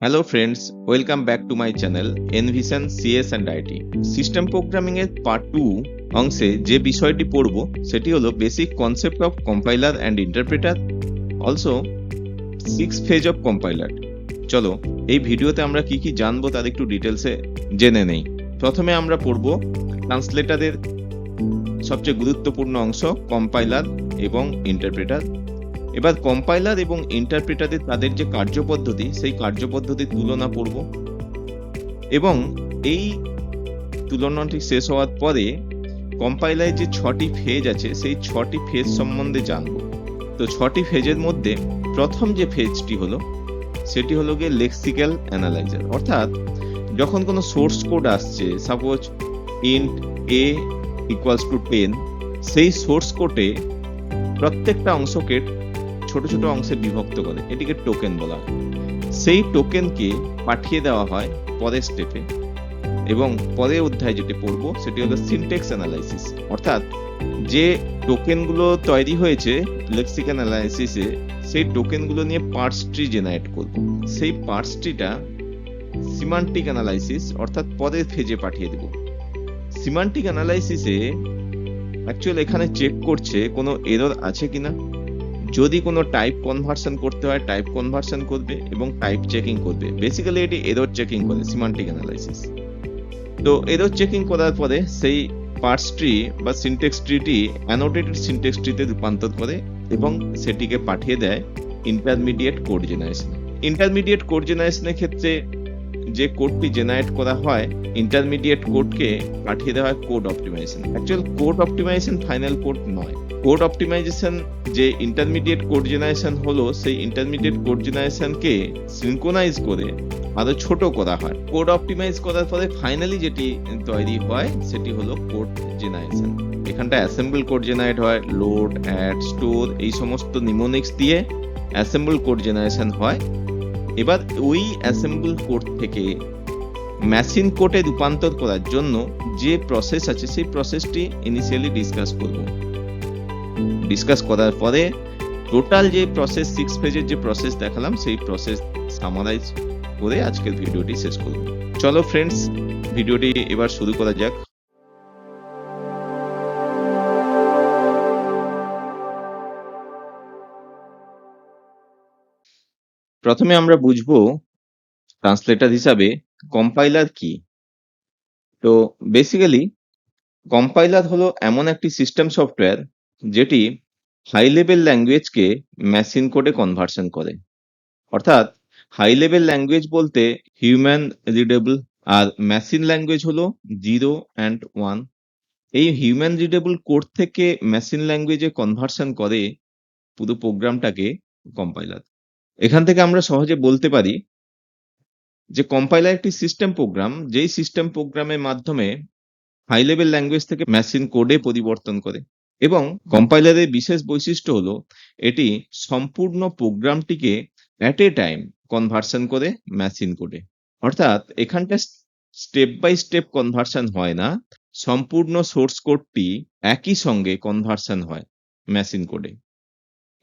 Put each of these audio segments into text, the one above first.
Hello friends, welcome back to my channel envision CS and IT. System programming এর part 2 অংশে যে বিষয়টি পড়ব সেটি হলো basic concept of compiler and interpreter, also 6 phase of compiler. চলো এই ভিডিওতে আমরা কি কি জানবো তার একটু ডিটেলসে জেনে নেই। প্রথমে আমরা পড়ব ট্রান্সলেটারের সবচেয়ে গুরুত্বপূর্ণ অংশ কম্পাইলার এবং ইন্টারপ্রেটার। এবার কম্পাইলার এবং ইন্টারপ্রেটারের তাদের যে কার্যপদ্ধতি সেই কার্যপদ্ধতির তুলনা পড়ব এবং এই তুলনাটি শেষ হওয়ার পরে কম্পাইলারের যে 6টি ফেজ আছে সেই 6টি ফেজ সম্বন্ধে জানব। তো 6টি ফেজের মধ্যে প্রথম যে ফেজটি হলো সেটি হলো গিয়ে লেক্সিক্যাল অ্যানালাইজার, অর্থাৎ যখন কোনো সোর্স কোড আসছে, suppose int a equals two 10, সেই সোর্স কোডে প্রত্যেকটা অংশকে ছোট ছোট অংশে বিভক্ত করে, এটিকে টোকেন বলা হয়। সেই টোকেনকে পাঠিয়ে দেওয়া হয় পরের স্টেপে এবং পরের অধ্যায় যেটি পড়ব সেটি হলো সিনট্যাক্স অ্যানালাইসিস, অর্থাৎ যে টোকেনগুলো তৈরি হয়েছে লেক্সিক্যাল অ্যানালাইসিসে সেই টোকেনগুলো নিয়ে পার্টস ট্রি জেনারেট করব। সেই পার্টস ট্রিটা সিমান্টিক অ্যানালাইসিস অর্থাৎ পরের ফেজে পাঠিয়ে দেব। সিমান্টিক অ্যানালাইসিসে অ্যাকচুয়ালি এখানে চেক করছে কোনো এরর আছে কিনা, যদি কোনো টাইপ কনভার্সন করতে হয় টাইপ কনভার্সন করবে এবং টাইপ চেকিং করবে। বেসিক্যালি এটি এরর চেকিং করে সিমান্টিক অ্যানালাইসিস। তো এরর চেকিং করার পরে সেই পার্টস ট্রি বা সিনট্যাক্স ট্রিটি অ্যানোটেটেড সিনট্যাক্স ট্রিতে রূপান্তর করে এবং সেটিকে পাঠিয়ে দেয় ইন্টারমিডিয়েট কোড জেনারেশনে। ইন্টারমিডিয়েট কোড জেনারেশনের ক্ষেত্রে যে কোডটি জেনারেট করা হয় ইন্টারমিডিয়েট কোডকে পাঠিয়ে দেওয়া হয় code optimisation. Actual code optimisation final code নয়, কোড অপটিমাইজেশন যে ইন্টারমিডিয়েট কোড জেনারেশন হলো সেই ইন্টারমিডিয়েট কোড জেনারেশনকে সিনক্রোনাইজ করে আরো ছোট করা হয়। কোড অপটিমাইজ করার পরে ফাইনালি যেটি তৈরি হয় সেটি হলো কোড জেনারেশন। এখানটা অ্যাসেম্বল কোড জেনারেট হয়, লোড, অ্যাড, স্টোর এই সমস্ত নিমোনিক্স দিয়ে অ্যাসেম্বল কোড জেনারেশন হয়। এবার ওই অ্যাসেম্বল কোড থেকে মেশিন কোডে রূপান্তর করার জন্য যে প্রসেস আছে সেই প্রসেসটি ইনিশিয়ালি ডিসকাস করব। ডিসকাস করার পরে টোটাল যে প্রসেস 6 ফেজের যে প্রসেস দেখালাম সেই প্রসেস সামারাইজ করে আজকের ভিডিওটি শেষ করব। চলো ফ্রেন্ডস, ভিডিওটি এবার শুরু করা যাক। প্রথমে আমরা বুঝবো ট্রান্সলেটর হিসাবে কম্পাইলার কি। তো বেসিক্যালি কম্পাইলার হলো এমন একটি সিস্টেম সফটওয়্যার যেটি হাই লেভেল ল্যাঙ্গুয়েজকে মেশিন কোডে কনভার্সন করে। অর্থাৎ হাই লেভেল ল্যাঙ্গুয়েজ বলতে হিউম্যান রিডেবল, আর মেশিন ল্যাঙ্গুয়েজ হলো 0 and 1। এই হিউম্যান রিডেবল কোড থেকে মেশিন ল্যাঙ্গুয়েজে কনভার্সন করে পুরো প্রোগ্রামটাকে কম্পাইলার। এখান থেকে আমরা সহজে বলতে পারি যে কম্পাইলার একটি সিস্টেম প্রোগ্রাম, যেই সিস্টেম প্রোগ্রামের মাধ্যমে হাই লেভেল ল্যাঙ্গুয়েজ থেকে মেশিন কোডে পরিবর্তন করে। এবং কম্পাইলারের বিশেষ বৈশিষ্ট্য হলো এটি সম্পূর্ণ প্রোগ্রামটিকে অ্যাট এ টাইম কনভার্সন করে মেশিন কোডে। অর্থাৎ এখানটা স্টেপ বাই স্টেপ কনভার্সন হয় না, সম্পূর্ণ সোর্স কোডটি একই সঙ্গে কনভার্সন হয় মেশিন কোডে।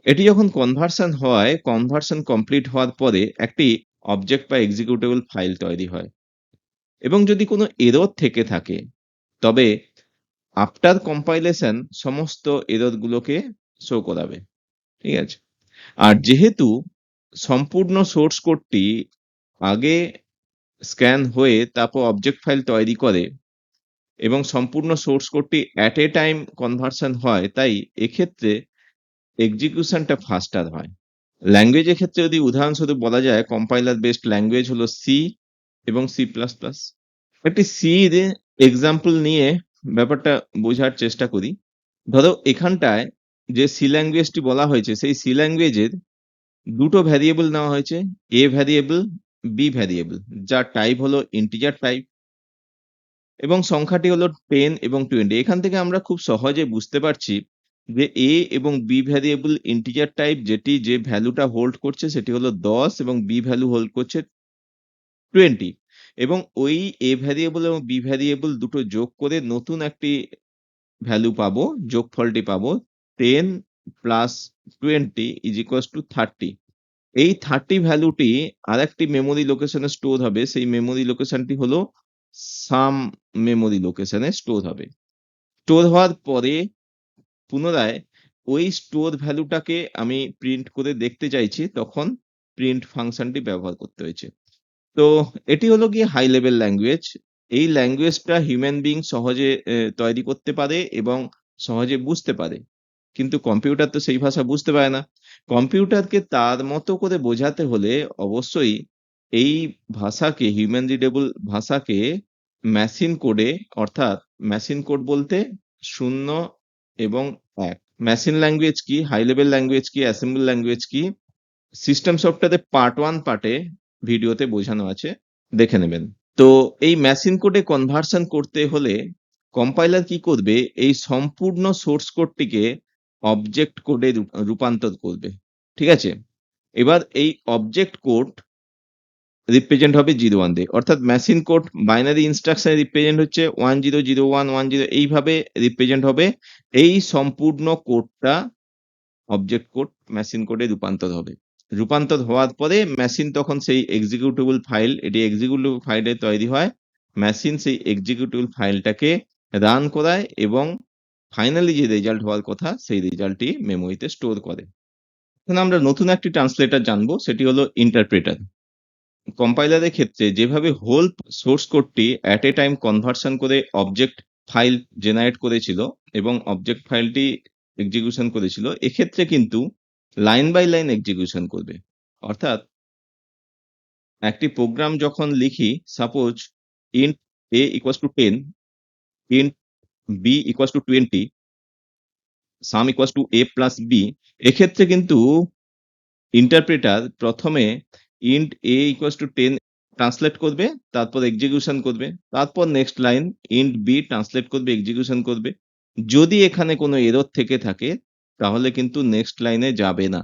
এটি যখন কনভার্সন হয়, কনভার্সন কমপ্লিট হওয়ার পরে একটি অবজেক্ট বা এক্সিকিউটেবল ফাইল তৈরি হয় এবং যদি কোনো এরর থেকে থাকে তবে আফটার কম্পাইলেশন সমস্ত এরর গুলোকে শো করাবে। ঠিক আছে। আর যেহেতু সম্পূর্ণ সোর্স কোডটি আগে স্ক্যান হয়ে তারপর অবজেক্ট ফাইল তৈরি করে এবং সম্পূর্ণ সোর্স কোডটি অ্যাট এ টাইম কনভার্সন হয়, তাই এক্ষেত্রে এক্সিকিউশনটা ফাস্টার হয়। ল্যাঙ্গুয়েজের ক্ষেত্রে যদি উদাহরণস্বরূপ বলা যায়, কম্পাইলার বেসড ল্যাঙ্গুয়েজ হলো সি এবং সি প্লাস প্লাস। একটি সি এক্সাম্পল নিয়ে ব্যাপারটা বোঝার চেষ্টা করি। ধরো এখানটায় যে সি ল্যাঙ্গুয়েজটি বলা হয়েছে সেই সি ল্যাঙ্গুয়েজের দুটো ভ্যারিয়েবল নেওয়া হয়েছে, এ ভ্যারিয়েবল, বি ভ্যারিয়েবল, যার টাইপ হলো ইন্টিজার টাইপ এবং সংখ্যাটি হলো 10 এবং 20। এখান থেকে আমরা খুব সহজে বুঝতে পারছি যে এ এবং বি ভ্যারিয়েবল ইন্টিজার টাইপ, যেটি যে ভ্যালুটা হোল্ড করছে সেটি হলো 10 এবং বি ভ্যালু হোল্ড করছে 20। এবং ওই এ ভ্যারিয়েবল এবং বি ভ্যারিয়েবল দুটো যোগ করে নতুন একটি ভ্যালু পাবো, যোগফলটি পাবো 10 প্লাস 20 ইজ ইকুয়ালস টু 30। এই 30 ভ্যালুটি আরেকটি মেমোরি লোকেশনে স্টোর হবে। সেই মেমোরি লোকেশনটি হলো সাম মেমোরি লোকেশনে স্টোর হবে। স্টোর হওয়ার পরে পুনরায় ওই স্টোর ভ্যালুটাকে আমি প্রিন্ট করে দেখতে চাইছি, তখন প্রিন্ট ফাংশনটি ব্যবহার করতে হয়েছে। তো এটি হলো গিয়ে হাই লেভেল ল্যাঙ্গুয়েজ। এই ল্যাঙ্গুয়েজটা হিউম্যান বিইং সহজে তৈরি করতে পারে এবং সহজে বুঝতে পারে। কিন্তু কম্পিউটার তো সেই ভাষা বুঝতে পারে না। কম্পিউটারকে তার মতো করে বোঝাতে হলে অবশ্যই এই ভাষাকে, হিউম্যান রিডেবল ভাষাকে মেশিন কোডে, অর্থাৎ মেশিন কোড বলতে 0 এবং 1। মেশিন ল্যাঙ্গুয়েজ কি, হাই লেভেল ল্যাঙ্গুয়েজ কি, অ্যাসেম্বল ল্যাঙ্গুয়েজ কি, সিস্টেম সফটওয়্যারে পার্ট 1 পার্টে ভিডিওতে বোঝানো আছে, দেখে নেবেন। তো এই মেশিন কোডে কনভার্সন করতে হলে কম্পাইলার কি করবে, এই সম্পূর্ণ সোর্স কোডটিকে অবজেক্ট কোডে রূপান্তর করবে। ঠিক আছে? এবার এই অবজেক্ট কোড রিপ্রেজেন্ট হবে 01 দিয়ে। অর্থাৎ machine code binary instruction represent হচ্ছে 1001 10, এইভাবে রিপ্রেজেন্ট হবে। এই সম্পূর্ণ কোডটা অবজেক্ট কোড মেশিন কোডে রূপান্তর হবে। রূপান্তর হওয়ার পরে মেশিন তখন সেই এক্সিকিউটেবল ফাইল, এটি এক্সিকিউটেবল ফাইলে তৈরি হয়। মেশিন সেই এক্সিকিউটেবল ফাইলটাকে রান করায় এবং ফাইনালি যে রেজাল্ট হওয়ার কথা সেই রেজাল্টটি মেমোরিতে স্টোর করে। এখন আমরা নতুন একটি ট্রান্সলেটর জানবো, সেটি হলো ইন্টারপ্রেটার। কম্পাইলারের ক্ষেত্রে যেভাবে হোল সোর্স কোডটি অ্যাট এ টাইম কনভার্সন করে অবজেক্ট ফাইল জেনারেট করেছিল এবং অবজেক্ট ফাইলটি এক্সিকিউশন করেছিল, এক্ষেত্রে কিন্তু লাইন বাই লাইন এক্সিকিউশন করবে। অর্থাৎ একটি প্রোগ্রাম যখন লিখি, suppose int a equals to 10, int b equals to 20, sum equals to a plus b, এক্ষেত্রে কিন্তু ইন্টারপ্রেটার প্রথমে int a equals to 10 translate করবে, তারপর এক্সিকিউশন করবে, তারপর next line int b translate করবে, এক্সিকিউশন করবে। যদি এখানে কোনো এরর থেকে থাকে তাহলে কিন্তু নেক্সট লাইনে যাবে না,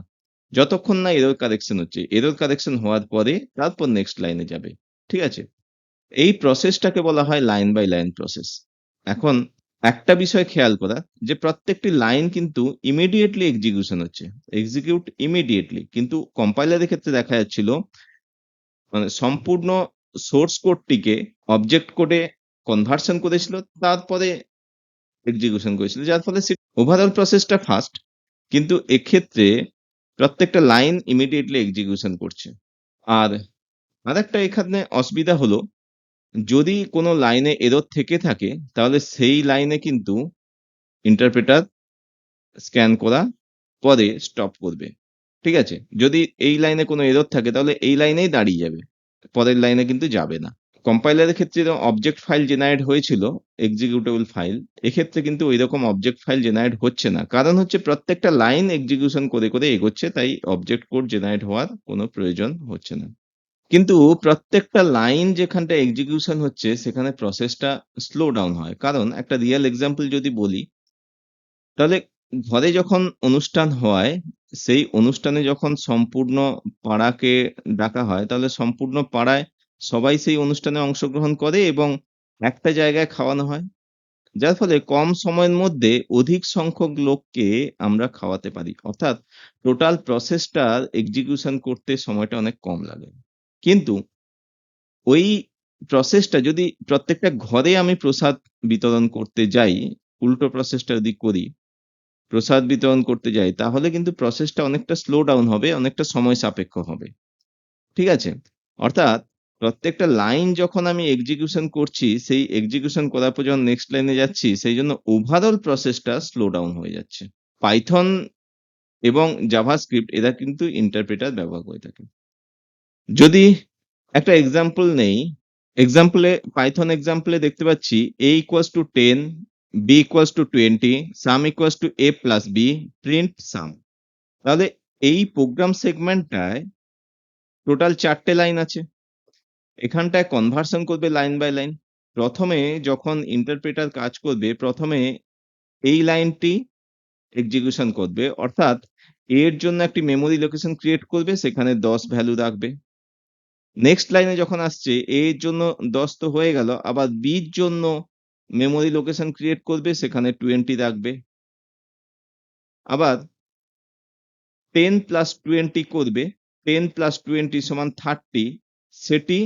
যতক্ষণ না এরর কারেকশন হচ্ছে। এরর কারেকশন হওয়ার পরে তারপর নেক্সট লাইনে যাবে। ঠিক আছে? এই প্রসেসটাকে বলা হয় লাইন বাই লাইন প্রসেস। এখন একটা বিষয় খেয়াল করা, যে প্রত্যেকটি লাইন কিন্তু ইমিডিয়েটলি এক্সিকিউশন হচ্ছে, এক্সিকিউট ইমিডিয়েটলি। কিন্তু কম্পাইলারের ক্ষেত্রে দেখা যাচ্ছিল মানে সম্পূর্ণ সোর্স কোডটিকে অবজেক্ট কোডে কনভার্সন করেছিল, তারপরে এক্সিকিউশন করেছিল, যার ফলে ওভারঅল প্রসেসটা ফাস্ট, কিন্তু এক্ষেত্রে প্রত্যেকটা লাইন ইমিডিয়েটলি এক্সিকিউশন করছে। আর আরেকটা এখানে অসুবিধা হলো, যদি কোনো লাইনে এরর থেকে থাকে তাহলে সেই লাইনে কিন্তু ইন্টারপ্রেটার স্ক্যান করা পরে স্টপ করবে। ঠিক আছে? যদি এই লাইনে কোনো এরর থাকে তাহলে এই লাইনেই দাঁড়িয়ে যাবে, পরের লাইনে কিন্তু যাবে না। কম্পাইলারের ক্ষেত্রে যেরকম অবজেক্ট ফাইল জেনারেট হয়েছিল, এক্সিকিউটেবল ফাইল, এক্ষেত্রে কিন্তু ঐরকম অবজেক্ট ফাইল জেনারেট হচ্ছে না। কারণ হচ্ছে প্রত্যেকটা লাইন এক্সিকিউশন করে করে এগোচ্ছে, তাই অবজেক্ট কোড জেনারেট হওয়ার কোনো প্রয়োজন হচ্ছে না। কিন্তু প্রত্যেকটা লাইন যেখানটা এক্সিকিউশন হচ্ছে সেখানে প্রসেসটা স্লো ডাউন হয়। কারণ একটা রিয়েল এক্সাম্পল যদি বলি, তাহলে ঘরে যখন অনুষ্ঠান হয়, সেই অনুষ্ঠানে যখন সম্পূর্ণ পাড়াকে ডাকা হয়, তাহলে সম্পূর্ণ পাড়ায় সবাই সেই অনুষ্ঠানে অংশগ্রহণ করে এবং একটা জায়গায় খাওয়ানো হয়। যার ফলে কম সময়ের মধ্যে অধিক সংখ্যক লোককে আমরা খাওয়াতে পারি। অর্থাৎ টোটাল প্রসেসটার এক্সিকিউশন করতে সময়টা অনেক কম লাগে। কিন্তু ওই প্রসেসটা যদি প্রত্যেকটা ঘরে আমি প্রসাদ বিতরণ করতে যাই, উল্টো প্রসেসটা যদি করি, প্রসাদ বিতরণ করতে যাই, তাহলে কিন্তু প্রসেসটা অনেকটা স্লো ডাউন হবে, অনেকটা সময় সাপেক্ষ হবে। ঠিক আছে? অর্থাৎ প্রত্যেকটা লাইন যখন আমি এক্সিকিউশন করছি, সেই এক্সিকিউশন করার পর যখন নেক্সট লাইনে যাচ্ছি, সেইজন্য ওভারঅল প্রসেসটা স্লো ডাউন হয়ে যাচ্ছে। পাইথন এবং জাভাস্ক্রিপ্ট এরা কিন্তু ইন্টারপ্রেটার ব্যবহার করে থাকে। যদি একটা এক্সাম্পল নেই, এক্সাম্পলে পাইথন এক্সাম্পলে দেখতে পাচ্ছি a equals to 10, b equals to 20, sum equals to a plus b, print sum। তাহলে এই প্রোগ্রাম সেগমেন্টটায় টোটাল 4 টে লাইন আছে। এখানটায় কনভার্সন করবে লাইন বাই লাইন। প্রথমে যখন ইন্টারপ্রেটার কাজ করবে, প্রথমে এই লাইনটি এক্সিকিউশন করবে, অর্থাৎ এর জন্য একটি মেমোরি লোকেশন ক্রিয়েট করবে, সেখানে 10 ভ্যালু রাখবে। নেক্সট লাইনে যখন আসছে a এর জন্য 10 তো হয়ে গেল, আবার b এর জন্য মেমোরি লোকেশন ক্রিয়েট করবে, সেখানে 20 রাখবে। আবার 10 প্লাস 20 করবে, 10 প্লাস 20 সমান 30, সেটি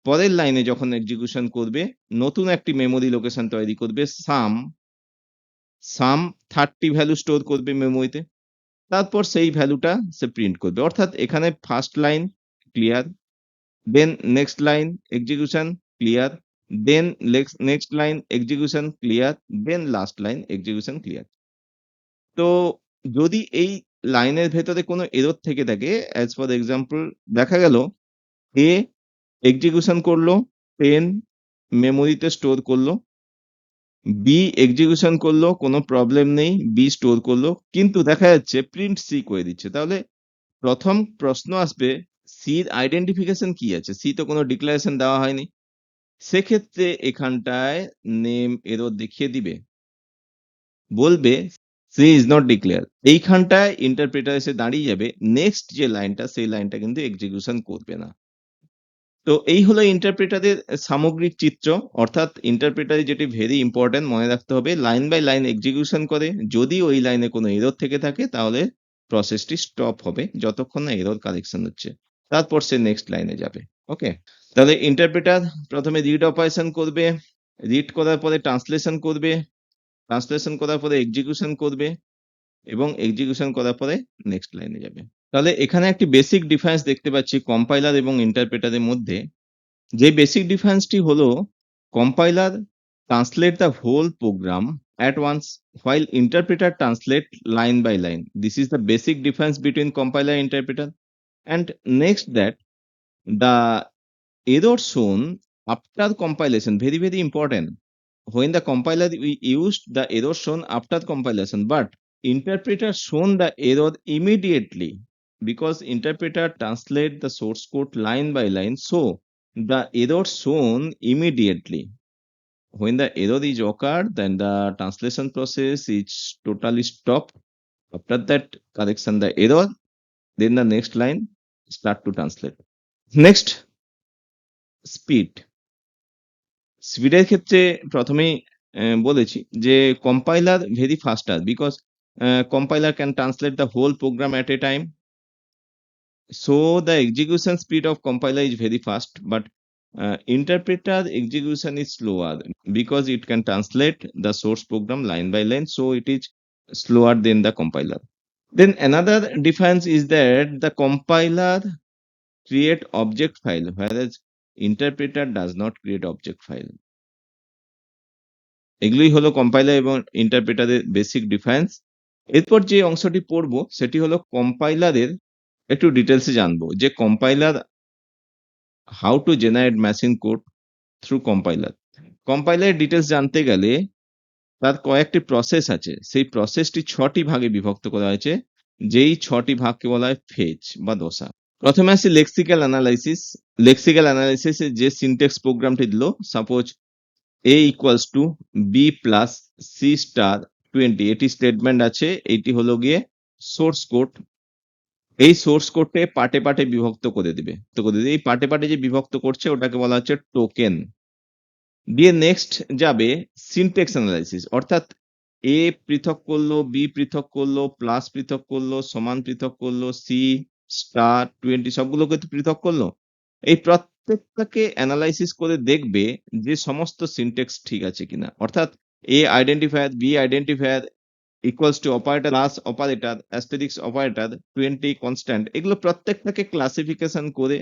পরের লাইনে যখন এক্সিকিউশন করবে নতুন একটি মেমোরি লোকেশন তৈরি করবে, সাম 30 ভ্যালু স্টোর করবে মেমোরিতে, তারপর সেই ভ্যালুটা সে প্রিন্ট করবে। অর্থাৎ এখানে first line clear, then next line execution clear, then next line execution clear, then last line execution clear. তো যদি এই লাইনের ভেতরে কোনো এরর থেকে থাকে, অ্যাজ ফর এক্সাম্পল দেখা গেল এ এক্সিকিউশন করলো, 10 মেমোরিতে স্টোর করলো, বি এক্সিকিউশন করলো, কোনো প্রবলেম নেই, বি স্টোর করলো, কিন্তু দেখা যাচ্ছে প্রিন্ট সি করে দিচ্ছে, তাহলে প্রথম প্রশ্ন আসবে সির আইডেন্টিফিকেশন কি আছে? সি তো কোনো ডিক্লারেশন দেওয়া হয়নি। সেক্ষেত্রে এখানটায় নেম এরর দেখিয়ে দিবে, বলবে সি ইজ নট ডিক্লেয়ার। এইখানটায় ইন্টারপ্রেটার এসে দাঁড়িয়ে যাবে, নেক্সট যে লাইনটা সেই লাইনটা কিন্তু এক্সিকিউশন করবে না। তো এই হলো ইন্টারপ্রেটারের সামগ্রিক চিত্র। অর্থাৎ ইন্টারপ্রেটারে যেটি ভেরি ইম্পর্টেন্ট মনে রাখতে হবে, লাইন বাই লাইন এক্সিকিউশন করে, যদি ওই লাইনে কোনো এরর থেকে থাকে তাহলে প্রসেসটি স্টপ হবে যতক্ষণ না এরর কারেকশন হচ্ছে, তারপর সে নেক্সট লাইনে যাবে। ওকে, তাহলে ইন্টারপ্রেটার প্রথমে রিড অপারেশন করবে, রিড করার পরে ট্রান্সলেশন করবে, ট্রান্সলেশন করার পরে এক্সিকিউশন করবে এবং এক্সিকিউশন করার পরে নেক্সট লাইনে যাবে। তাহলে এখানে একটি বেসিক ডিফারেন্স দেখতে পাচ্ছি কম্পাইলার এবং ইন্টারপ্রেটারের মধ্যে। যে বেসিক ডিফারেন্সটি হলো, compiler translate the whole program at once while interpreter translate line by line. This is the basic difference between compiler and interpreter. And next that the error shown after compilation, very very important. When the compiler we used the error shown after compilation, but interpreter shown the error immediately because interpreter translate the source code line by line, so the error shown immediately. When the error is occurred, then the translation process is totally stopped. After that correction the error, then the next line start to translate. Next, speed. স্পিডের ক্ষেত্রে প্রথমেই বলেছি যে compiler very ফাস্টার because compiler can translate the whole program at a time. So the execution speed of compiler is very fast, but interpreter execution is slower because it can translate the source program line by line, so it is slower than the compiler. Then another difference is that the compiler create object file, whereas interpreter does not create object file. এগুলোই হলো compiler এবং ইন্টারপ্রেটারের basic difference. এরপর যে অংশটি পড়বো সেটি হলো কম্পাইলারের একটু ডিটেলসে জানবো, যে compiler how to generate machine code through compiler. কম্পাইলারের ডিটেলস জানতে গেলে তার কয়েকটি প্রসেস আছে, সেই প্রসেসটি 6টি ভাগে বিভক্ত করা হয়েছে, যেই 6টি ভাগকে বলা হয় ফেজ বা দোসা। প্রথমে আসি লেক্সিক্যাল অ্যানালাইসিস। লেক্সিক্যাল অ্যানালাইসিসে যে সিনট্যাক্স প্রোগ্রামটি দিল, suppose a equals to b plus c star 20, এটি স্টেটমেন্ট আছে, এইটি হলো গিয়ে সোর্স কোড। এই সোর্স কোডকে পার্টে পার্টে বিভক্ত করে দিবে, এই পার্টে পার্টে যে বিভক্ত করছে ওটাকে বলা হচ্ছে টোকেন। দিয়ে নেক্সট যাবে সিনট্যাক্স অ্যানালাইসিস, অর্থাৎ এ পৃথক করলো, বি পৃথক করলো, প্লাস পৃথক করলো, সমান পৃথক করলো, সি স্টার 20 সবগুলোকে তো পৃথক করলো। এই প্রত্যেকটাকে অ্যানালাইসিস করে দেখবে যে সমস্ত সিনট্যাক্স ঠিক আছে কিনা, অর্থাৎ A identifier, B identifier, equals to operator, plus operator, asterisk operator, 20 constant, এগুলো প্রত্যেকটাকে ক্লাসিফিকেশন করে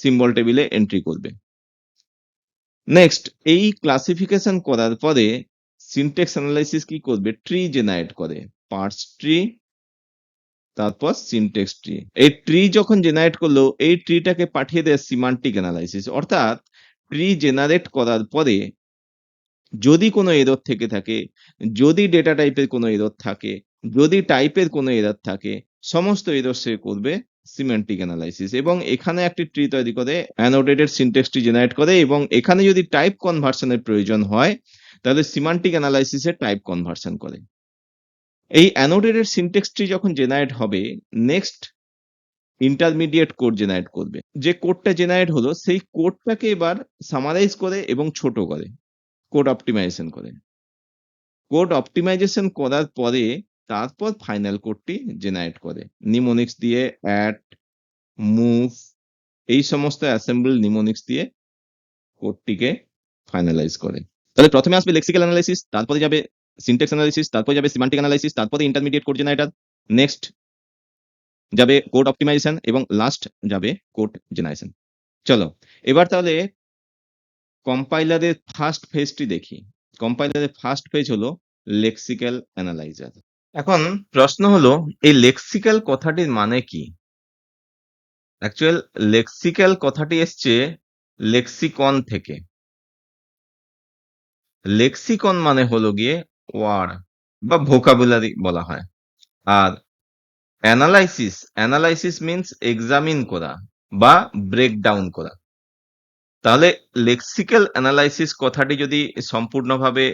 সিম্বল টেবিলে এন্ট্রি করবে। নেক্সট, এই ক্লাসিফিকেশন করার পরে সিনট্যাক্স অ্যানালাইসিস কি করবে, ট্রি জেনারেট করে, পার্স ট্রি, তারপর সিনট্যাক্স ট্রি। এই ট্রি যখন জেনারেট করলো, এই ট্রিটাকে পাঠিয়ে দেয় সিমান্টিক অ্যানালাইসিস, অর্থাৎ ট্রি জেনারেট করার পরে যদি কোনো এরর থেকে থাকে, যদি ডেটা টাইপের কোনো এরর থাকে, যদি টাইপের কোনো এরর থাকে, সমস্ত এরর সে করবে সিমেন্টিক অ্যানালাইসিস, এবং এখানে একটি ট্রি তৈরি করে অ্যানোটেটেড সিনট্যাক্স ট্রি জেনারেট করে, এবং এখানে যদি টাইপ কনভার্সনের প্রয়োজন হয় তাহলে সিমান্টিক অ্যানালাইসিসে টাইপ কনভার্সন করে। এই অ্যানোটেটেড সিনট্যাক্স ট্রি যখন জেনারেট হবে, নেক্সট ইন্টারমিডিয়েট কোড জেনারেট করবে। যে কোডটা জেনারেট হলো সেই কোডটাকে এবার সামারাইজ করে এবং ছোট করে কোড অপটিমাইজেশন করে। কোড অপটিমাইজেশন করার পরে তারপর ফাইনাল কোডটি জেনারেট করে নিমোনিক্স দিয়ে, অ্যাট মুভ, এই সমস্ত অ্যাসেম্বল নিমোনিক্স দিয়ে কোডটিকে ফাইনালাইজ করে। তাহলে প্রথমে আসবে লেক্সিক্যাল অ্যানালাইসিস, তারপরে যাবে সিনট্যাক্স অ্যানালাইসিস, তারপরে যাবে সিমান্টিক অ্যানালাইসিস, তারপরে ইন্টারমিডিয়েট কোড জেনারেটর, নেক্সট যাবে কোড অপটিমাইজেশন এবং লাস্ট যাবে কোড জেনারেশন। চলো এবার তাহলে কম্পাইলারের ফার্স্ট ফেজটি দেখি। কম্পাইলারের ফার্স্ট ফেজ হলো লেক্সিক্যাল অ্যানালাইজার। এখন প্রশ্ন হলো এই লেক্সিক্যাল কথাটির মানে কি? অ্যাকচুয়াল লেক্সিক্যাল কথাটি এসছে লেক্সিকন থেকে। লেক্সিকন মানে হলো গিয়ে ওয়ার্ড বা ভোকাবুলারি বলা হয়। আর অ্যানালাইসিস মিন্স এক্সামিন করা বা ব্রেকডাউন করা। তাহলে লেক্সিক্যাল অ্যানালাইসিস কথাটি যদি সম্পূর্ণভাবে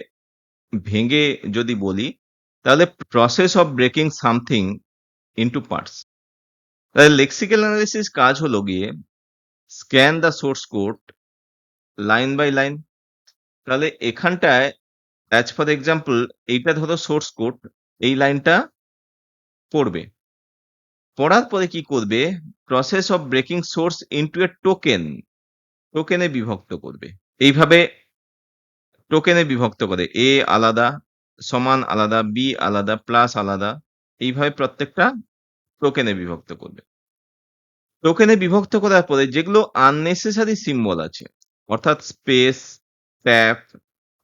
ভেঙে যদি বলি, তাহলে process of breaking something into parts. তাহলে লেক্সিক্যাল অ্যানালাইসিস কাজ হলো গিয়ে scan the source code line by line. তাহলে এখানটায় অ্যাজ ফর এক্সাম্পল এইটা ধরো সোর্স কোড, এই লাইনটা পড়বে, পড়ার পরে কি করবে, process of breaking source into a টোকেনে বিভক্ত করবে। এইভাবে টোকেনে বিভক্ত করে, এ আলাদা, সমান আলাদা, বি আলাদা, প্লাস আলাদা, এইভাবে প্রত্যেকটা টোকেনে বিভক্ত করবে। টোকেনে বিভক্ত করার পরে যেগুলো আননেসেসারি সিম্বল আছে, অর্থাৎ স্পেস, ট্যাব,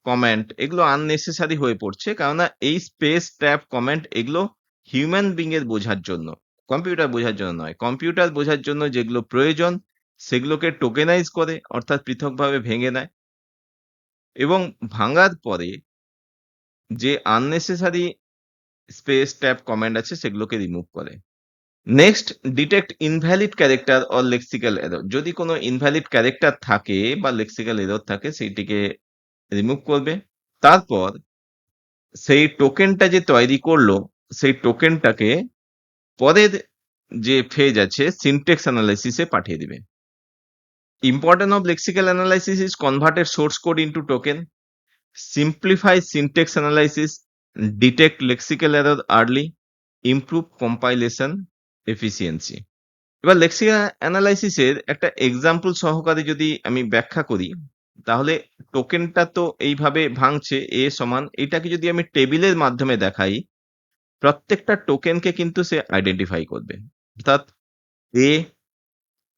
কমেন্ট, এগুলো আননেসেসারি হয়ে পড়ছে, কেননা এই স্পেস, ট্যাব, কমেন্ট এগুলো হিউম্যান বিং এর বোঝার জন্য, কম্পিউটার বোঝার জন্য নয়। কম্পিউটার বোঝার জন্য যেগুলো প্রয়োজন সেগুলোকে টোকেনাইজ করে, অর্থাৎ পৃথকভাবে ভেঙে নেয়, এবং ভাঙার পরে যে আননেসেসারি স্পেস, ট্যাব, কমেন্ট আছে সেগুলোকে রিমুভ করে। Next, detect invalid character or lexical error. যদি কোনো ইনভ্যালিড ক্যারেক্টার থাকে বা লেক্সিক্যাল এরর থাকে সেইটিকে রিমুভ করবে। তারপর সেই টোকেনটা যে তৈরি করলো সেই টোকেনটাকে পরের যে ফেজ আছে সিনট্যাক্স অ্যানালাইসিসে পাঠিয়ে দিবে। Important of lexical analysis is converted source code into token, simplify syntax analysis, detect lexical error early, improve compilation efficiency. এবার লেক্সিক্যাল অ্যানালাইসিসের একটা এক্সাম্পল সহকারে যদি আমি ব্যাখ্যা করি, তাহলে টোকেনটা তো এইভাবে ভাঙছে, এ সমান, এটাকে যদি আমি টেবিলের মাধ্যমে দেখাই, প্রত্যেকটা টোকেনকে কিন্তু সে আইডেন্টিফাই করবে। অর্থাৎ এ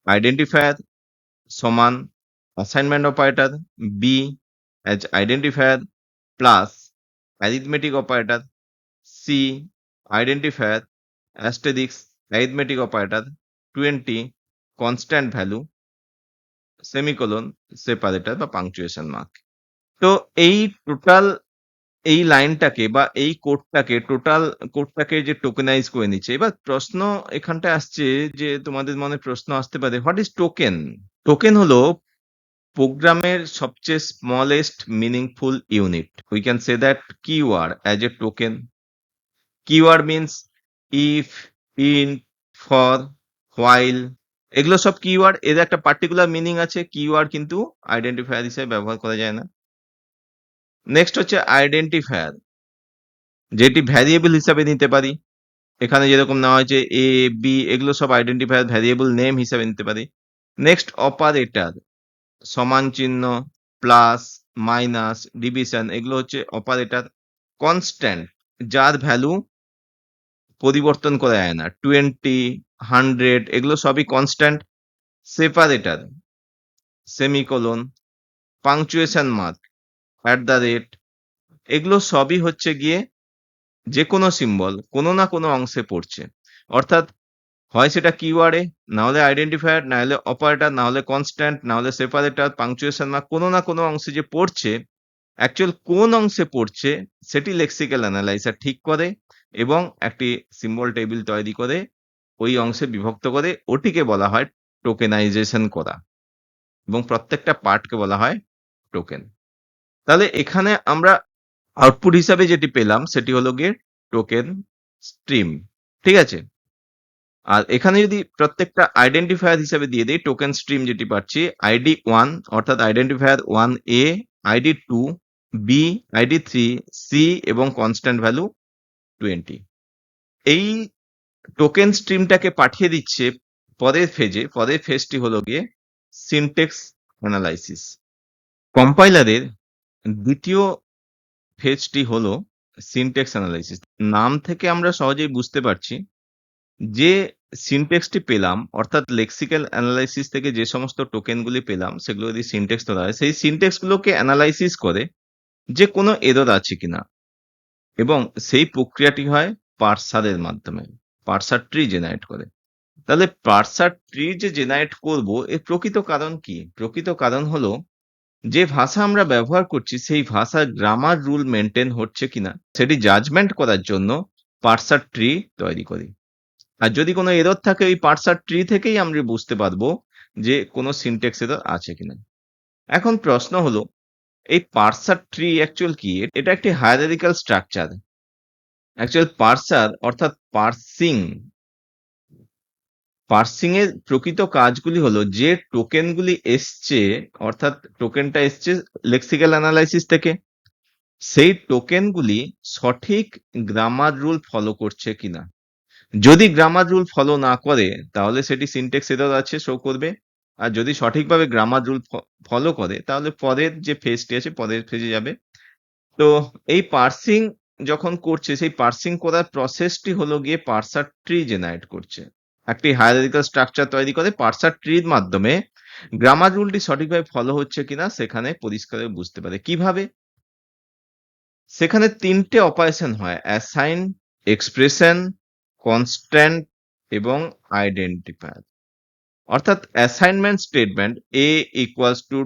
আইডেন্টিফায়ার সমান assignment operator, B as identifier plus arithmetic operator, C identifier asterisk arithmetic operator 20 constant value semicolon separator বা পাংচুয়েশন মার্ক। তো এই টোটাল এই লাইনটাকে বা এই কোডটাকে যে টোকেনাইজ করে নিচ্ছে। এবার প্রশ্ন এখানটায় আসছে যে তোমাদের মনে প্রশ্ন আসতে পারে, হোয়াট ইজ টোকেন? টোকেন হলো প্রোগ্রামের সবচেয়ে smallest meaningful unit. We can say that keyword as a token. Keyword means if, in, for, while, এগুলো সব কিওয়ার্ড, এর একটা পার্টিকুলার মিনিং আছে। কিওয়ার্ড কিন্তু আইডেন্টিফায়ার হিসেবে ব্যবহার করা যায় না। নেক্সট হচ্ছে আইডেন্টিফায়ার, যেটি ভ্যারিয়েবল হিসাবে নিতে পারি। এখানে যেরকম নেওয়া হয়েছে এ, বি, এগুলো সব আইডেন্টিফায়ার, ভ্যারিয়েবল নেম হিসাবে নিতে পারি। নেক্সট অপারেটর, সমান চিহ্ন, প্লাস, মাইনাস, ডিভিশন, এগুলো হচ্ছে অপারেটর। কনস্ট্যান্ট, যার ভ্যালু পরিবর্তন করা যায় না, 20, 100, এগুলো সবই constant. Separator, semicolon, punctuation mark, at the rate, এগুলো সবই হচ্ছে গিয়ে যে কোনো সিম্বল কোনো না কোনো অংশে পড়ছে। অর্থাৎ হয় সেটা কিওয়ার্ডে, না হলে আইডেন্টিফায়ার, না হলে অপারেটর, না হলে কনস্ট্যান্ট, না হলে সেপারেটর, পাংচুয়েশন মার্ক, কোনো না কোনো অংশে যে পড়ছে, অ্যাকচুয়াল কোন অংশে পড়ছে সেটি লেক্সিক্যাল অ্যানালাইজার ঠিক করে এবং একটি সিম্বল টেবিল তৈরি করে ওই অংশে বিভক্ত করে, ওটিকে বলা হয় টোকেনাইজেশন করা, এবং প্রত্যেকটা পার্টকে বলা হয় টোকেন। তাহলে এখানে আমরা আউটপুট হিসাবে যেটি পেলাম সেটি হলো গিয়ে টোকেন স্ট্রিম, ঠিক আছে। আর এখানে যদি প্রত্যেকটা আইডেন্টিফায়ার হিসাবে দিয়ে দিই, টোকেন স্ট্রিম যেটি পাচ্ছি, আইডি 1 অর্থাৎ identifier 1A, ID 2 B, ID 3 C এবং কনস্ট্যান্ট ভ্যালু 20। এই টোকেন স্ট্রিমটাকে পাঠিয়ে দিচ্ছে পরের ফেজটি হলো গিয়ে সিনট্যাক্স অ্যানালাইসিস। কম্পাইলারের দ্বিতীয় ফেজটি হলো সিনট্যাক্স অ্যানালাইসিস। নাম থেকে আমরা সহজেই বুঝতে পারছি যে সিনট্যাক্সটি পেলাম, অর্থাৎ লেক্সিক্যাল অ্যানালাইসিস থেকে যে সমস্ত টোকেনগুলি পেলাম সেগুলো যদি সিনট্যাক্স ধরা হয়, সেই সিনট্যাক্স গুলোকে অ্যানালাইসিস করে যে কোনো এরর আছে কিনা, এবং সেই প্রক্রিয়াটি হয় পার্সারের মাধ্যমে। পার্সার ট্রি জেনারেট করে। তাহলে পার্সার ট্রি যে জেনারেট করব, এর প্রকৃত কারণ কি? প্রকৃত কারণ হলো যে ভাষা আমরা ব্যবহার করছি সেই ভাষার গ্রামার রুল মেনটেন হচ্ছে কিনা সেটি জাজমেন্ট করার জন্য পার্সার ট্রি তৈরি করি। আর যদি কোনো এরর থাকে, ওই পার্সার ট্রি থেকেই আমরা বুঝতে পারবো যে কোনো সিনট্যাক্স এরর আছে কিনা। এখন প্রশ্ন হলো, এই পার্সার ট্রি অ্যাকচুয়াল কি? এটা একটি হায়ারার্কিক্যাল স্ট্রাকচার। অ্যাকচুয়াল পার্সার অর্থাৎ পার্সিং এর প্রকৃত কাজগুলি হলো যে টোকেনগুলি এসছে, অর্থাৎ টোকেনটা এসছে লেক্সিক্যাল অ্যানালাইসিস থেকে, সেই টোকেনগুলি সঠিক গ্রামার রুল ফলো করছে কিনা। যদি গ্রামার রুল ফলো না করে তাহলে সেটি সিনট্যাক্স এরর আছে শো করবে, আর যদি সঠিকভাবে গ্রামার রুল ফলো করে তাহলে পরের যে ফেজটি আছে পরের ফেজে যাবে। তো এই পার্সিং যখন করছে, সেই পার্সিং করার প্রসেসটি হলো গিয়ে পার্সার ট্রি জেনারেট করছে। একটি হায়ারার্কিক্যাল স্ট্রাকচার তৈরি করে পার্সার ট্রির মাধ্যমে গ্রামার রুলটি সঠিকভাবে ফলো হচ্ছে কিনা সেখানে পরিষ্কারভাবে বুঝতে পারে। কিভাবে? সেখানে ৩ টে অপারেশন হয়: অ্যাসাইন, এক্সপ্রেশন, কনস্ট্যান্ট এবং আইডেন্টিফায়ার। অর্থাৎ assignment statement a equals two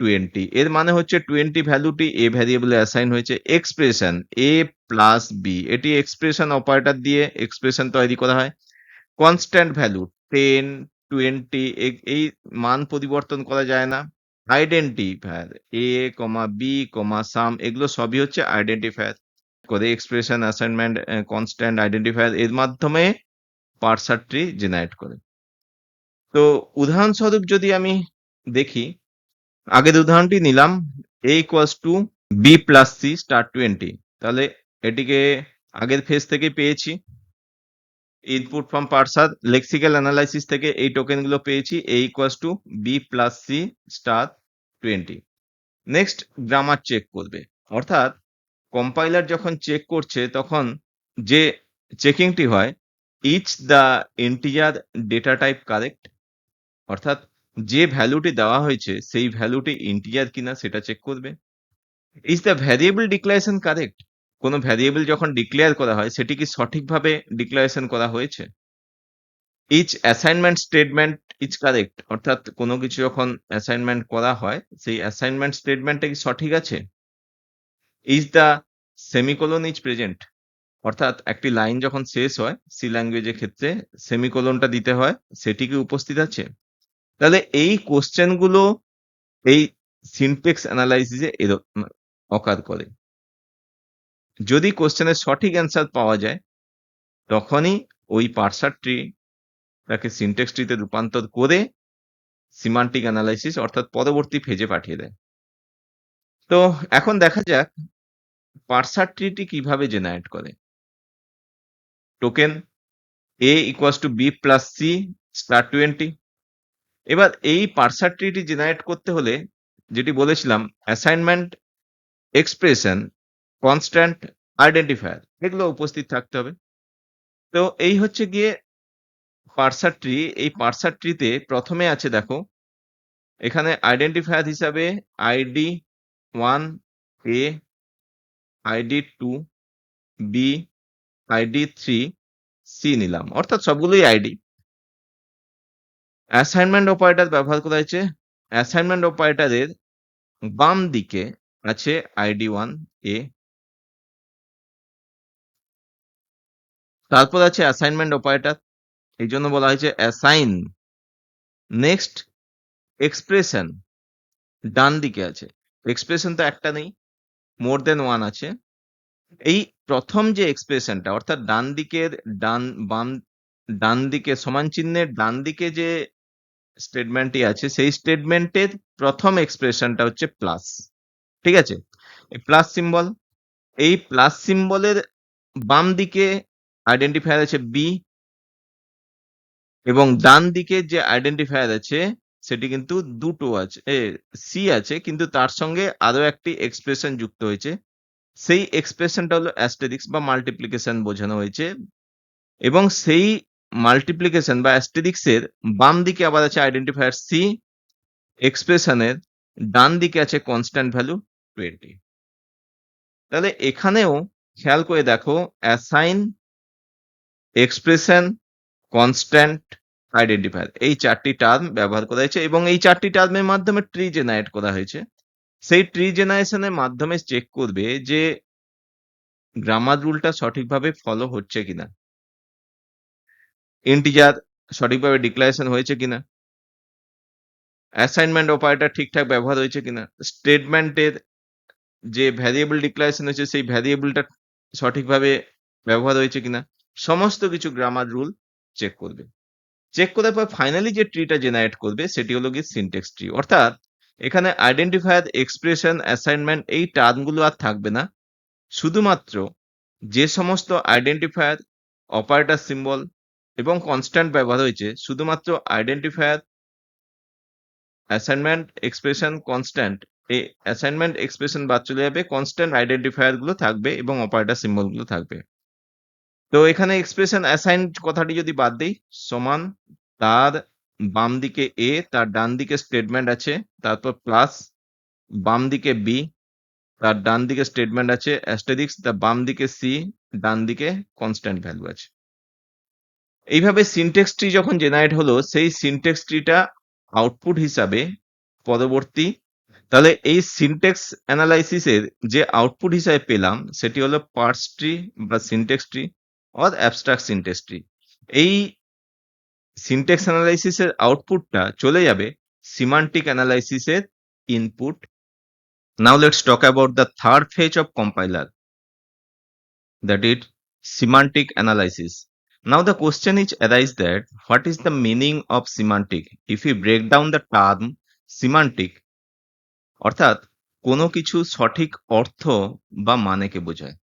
20, এর মানে হচ্ছে 20 ভ্যালুটি a ভ্যারিয়েবলে অ্যাসাইন হয়েছে। এক্সপ্রেশন a প্লাস b, এটি এক্সপ্রেশন অপারেটর দিয়ে এক্সপ্রেশন তৈরি করা হয়। কনস্ট্যান্ট ভ্যালু 10, 20 এই মান পরিবর্তন করা যায় না। আইডেন্টিফায়ার a, b, সাম, এগুলো সবই হচ্ছে আইডেন্টিফায়ার করে এক্সপ্রেশন, অ্যাসাইনমেন্ট, কনস্ট্যান্ট, আইডেন্টিফায়ার এর মাধ্যমে পার্সার ট্রি জেনারেট করে। তো উদাহরণস্বরূপ যদি আমি দেখি, আগের উদাহরণটি নিলাম a equals to b plus c star 20, তাহলে এটিকে আগের ফেজ থেকে পেয়েছি। Input from parser lexical analysis থেকে এই টোকেনগুলো পেয়েছি a equals to b plus c star 20। Next grammar check করবে, অর্থাৎ কম্পাইলার যখন চেক করছে তখন যে চেকিংটি হয়, each the integer data type correct, অর্থাৎ যে ভ্যালুটি দেওয়া হয়েছে সেই ভ্যালুটি ইন্টিজার কিনা সেটা চেক করবে। Is the variable declaration correct, কোনো ভ্যারিয়েবল যখন ডিক্লেয়ার করা হয় সেটি কি সঠিকভাবে ডিক্লারেশন করা হয়েছে। Each assignment statement is correct, অর্থাৎ কোনো কিছু যখন অ্যাসাইনমেন্ট করা হয় সেই অ্যাসাইনমেন্ট স্টেটমেন্টটা কি সঠিক আছে। Is the semicolon is present, অর্থাৎ একটি লাইন যখন শেষ হয় সি ল্যাঙ্গুয়েজের ক্ষেত্রে সেমিকোলনটা দিতে হয়, সেটি কি উপস্থিত আছে। তাহলে এই কোশ্চেন গুলো এই সিনট্যাক্স অ্যানালাইসিসে অকার করে। যদি কোশ্চেনের সঠিক অ্যান্সার পাওয়া যায় তখনই ওই পার্সার ট্রি তাকে সিনট্যাক্স ট্রিতে রূপান্তর করে সিমান্টিক অ্যানালাইসিস অর্থাৎ পরবর্তী ফেজে পাঠিয়ে দেয়। তো এখন দেখা যাক পার্সার ট্রিটি কিভাবে জেনারেট করে। Token a equals to b plus c star 20। এবার এই পার্সার ট্রিটি জেনারেট করতে হলে যেটি বলেছিলাম অ্যাসাইনমেন্ট, এক্সপ্রেশন, কনস্ট্যান্ট, আইডেন্টিফায়ার এগুলো উপস্থিত থাকতে হবে। তো এই হচ্ছে গিয়ে পার্সার ট্রি। এই পার্সার ট্রিতে প্রথমে আছে দেখো, এখানে আইডেন্টিফায়ার হিসাবে ID 1 a, ID 2 b, ID 3 c নিলাম, অর্থাৎ সবগুলোই আইডি। অ্যাসাইনমেন্ট অপারেটর ব্যবহার করা হয়েছে। অ্যাসাইনমেন্ট অপারেটরের বাম দিকে আছে আইডি 1 a, তারপর আছে অ্যাসাইনমেন্ট অপারেটর, এই জন্য বলা হয়েছে অ্যাসাইন। নেক্সট এক্সপ্রেশন ডান দিকে আছে। এক্সপ্রেশন তো একটা নেই, মোর দেন ওয়ান আছে। এই প্রথম যে এক্সপ্রেশনটা অর্থাৎ ডান দিকের ডান দিকে সমান চিহ্নের ডান দিকে যে স্টেটমেন্টটি আছে সেই স্টেটমেন্টের প্রথম এক্সপ্রেশনটা হচ্ছে প্লাস। ঠিক আছে, এই প্লাস সিম্বল, এই প্লাস সিম্বলের বাম দিকে আইডেন্টিফায়ার আছে বি, এবং ডান দিকে যে আইডেন্টিফায়ার আছে সেটি কিন্তু দুটো আছে, সি আছে, কিন্তু তার সঙ্গে আরো একটি এক্সপ্রেশন যুক্ত হয়েছে। সেই এক্সপ্রেশনটা হলো অ্যাস্টেরিক্স বা মাল্টিপ্লিকেশন বোঝানো হয়েছে, এবং সেই মাল্টিপ্লিকেশন বা অ্যাস্টেরিক্সের বাম দিকে আবার আছে আইডেন্টিফায়ার সি, এক্সপ্রেশনের ডান দিকে আছে কনস্ট্যান্ট ভ্যালু 20। তাহলে এখানেও খেয়াল করে দেখো, অ্যাসাইন, এক্সপ্রেশন, কনস্ট্যান্ট, আইডেন্টিফায়ার, এই চারটি টার্ম ব্যবহার করা হয়েছে এবং এই চারটি টার্মের মাধ্যমে ট্রি জেনারেট করা হয়েছে। সেই ট্রি জেনারেশনের মাধ্যমে চেক করবে যে গ্রামার রুলটা সঠিকভাবে ফলো হচ্ছে কিনা, ইন্টিজার সঠিকভাবে ডিক্লারেশন হয়েছে কিনা, অ্যাসাইনমেন্ট অপারেটর ঠিকঠাক ব্যবহার হয়েছে কিনা, স্টেটমেন্টের যে ভ্যারিয়েবল ডিক্লারেশন হয়েছে সেই ভ্যারিয়েবলটা সঠিকভাবে ব্যবহার হয়েছে কিনা, সমস্ত কিছু গ্রামার রুল চেক করবে। চেক করার পর ফাইনালি যে ট্রিটা জেনারেট করবে সেটি হলো গিয়ে সিনট্যাক্স ট্রি। অর্থাৎ এখানে আইডেন্টিফায়ার, এক্সপ্রেশন, অ্যাসাইনমেন্ট এই টার্মগুলো আর থাকবে না। শুধুমাত্র যে সমস্ত আইডেন্টিফায়ার, অপারেটর সিম্বল এবং কনস্ট্যান্ট ব্যবহার হয়েছে, শুধুমাত্র আইডেন্টিফায়ার, অ্যাসাইনমেন্ট, এক্সপ্রেশন, কনস্ট্যান্ট, এই অ্যাসাইনমেন্ট এক্সপ্রেশন বাদ চলে যাবে, কনস্ট্যান্ট আইডেন্টিফায়ার গুলো থাকবে এবং অপারেটর সিম্বল গুলো থাকবে। তো এখানে এক্সপ্রেশন অ্যাসাইন কথাটি যদি বাদ দিই, সমান তার বাম দিকে এ, তার ডান দিকে স্টেটমেন্ট আছে, তারপর প্লাস বাম দিকে বি, তার ডান দিকে স্টেটমেন্ট আছে, অ্যাস্টেরিক্স, তার বাম দিকে সি, ডান দিকে কনস্ট্যান্ট ভ্যালু আছে। এইভাবে সিনট্যাক্স ট্রি যখন জেনারেট হলো, সেই সিনট্যাক্স ট্রিটা আউটপুট হিসাবে পরবর্তী, তাহলে এই সিনট্যাক্স অ্যানালাইসিসের যে আউটপুট হিসাবে পেলাম সেটি হলো পার্স ট্রি বা syntax tree or abstract syntax tree. এই সিনট্যাক্স অ্যানালাইসিসের আউটপুটটা চলে যাবে সিমান্টিক অ্যানালাইসিসের input. Now let's talk about the third phase of compiler, that is semantic analysis. Now the question is arise that what is the meaning of semantic? If we break down the term semantic, অর্থাৎ কোনো কিছু সঠিক অর্থ বা মানেকে বোঝায়।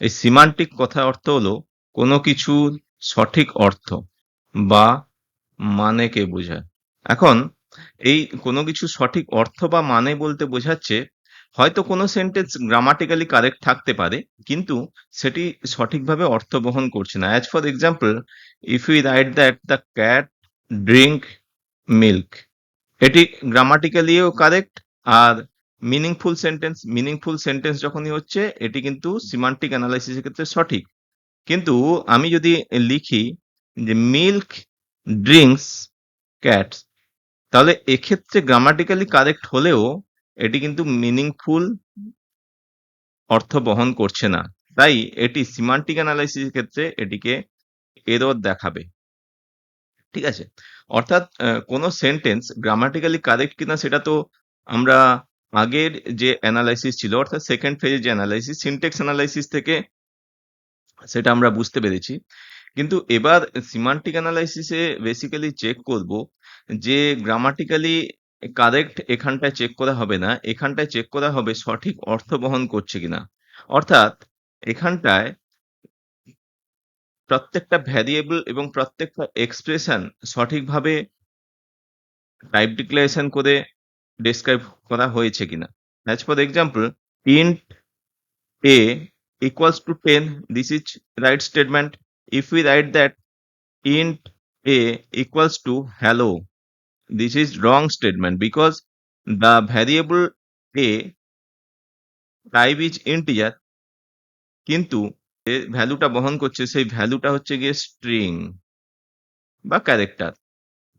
এই semantic কথার অর্থ হলো কোনো কিছুর সঠিক অর্থ বা মানেকে বোঝায়। এখন এই কোনো কিছু সঠিক অর্থ বা মানে বলতে বোঝাচ্ছে হয়তো কোনো সেন্টেন্স গ্রামাটিক্যালি কারেক্ট থাকতে পারে, কিন্তু সেটি সঠিকভাবে অর্থ বহন করছে না। As for example, if you write that the cat drink milk, এটি গ্রামাটিক্যালিও কারেক্ট, আর মিনিংফুল সেন্টেন্স যখনই হচ্ছে এটি কিন্তু সিমান্টিক অ্যানালাইসিসের ক্ষেত্রে সঠিক। কিন্তু আমি যদি লিখি যে মিল্ক ড্রিঙ্কস ক্যাটস, তাহলে এক্ষেত্রে গ্রামাটিক্যালি কারেক্ট হলেও এটি কিন্তু মিনিংফুল অর্থ বহন করছে না। তাই এটি সিমান্টিক অ্যানালাইসিসের ক্ষেত্রে এটিকে এরর দেখাবে। ঠিক আছে? অর্থাৎ কোনো সেন্টেন্স গ্রামাটিক্যালি কারেক্ট কিনা সেটা তো আমরা আগের যে অ্যানালাইসিস ছিল, অর্থাৎ সেকেন্ড ফেজের যে অ্যানালাইসিস, সিনট্যাক্স অ্যানালাইসিস থেকে সেটা আমরা বুঝতে পেরেছি। কিন্তু এবার সিমান্টিক অ্যানালাইসিসে বেসিক্যালি চেক করব যে গ্রামাটিক্যালি কারেক্ট এখানটায় চেক করা হবে না, এখানটায় চেক করা হবে সঠিক অর্থ বহন করছে কিনা। অর্থাৎ এখানটায় প্রত্যেকটা ভ্যারিয়েবল এবং প্রত্যেকটা এক্সপ্রেশন সঠিকভাবে টাইপ ডিক্লারেশন করে ডেসক্রাইব করা হয়েছে কিনা। As for example, int a equals to 10, this is right statement. If we write that int a equals to hello, this is wrong statement because the variable a type is integer, কিন্তু যে ভ্যালুটা বহন করছে সেই ভ্যালুটা হচ্ছে গিয়ে string বা ক্যারেক্টার।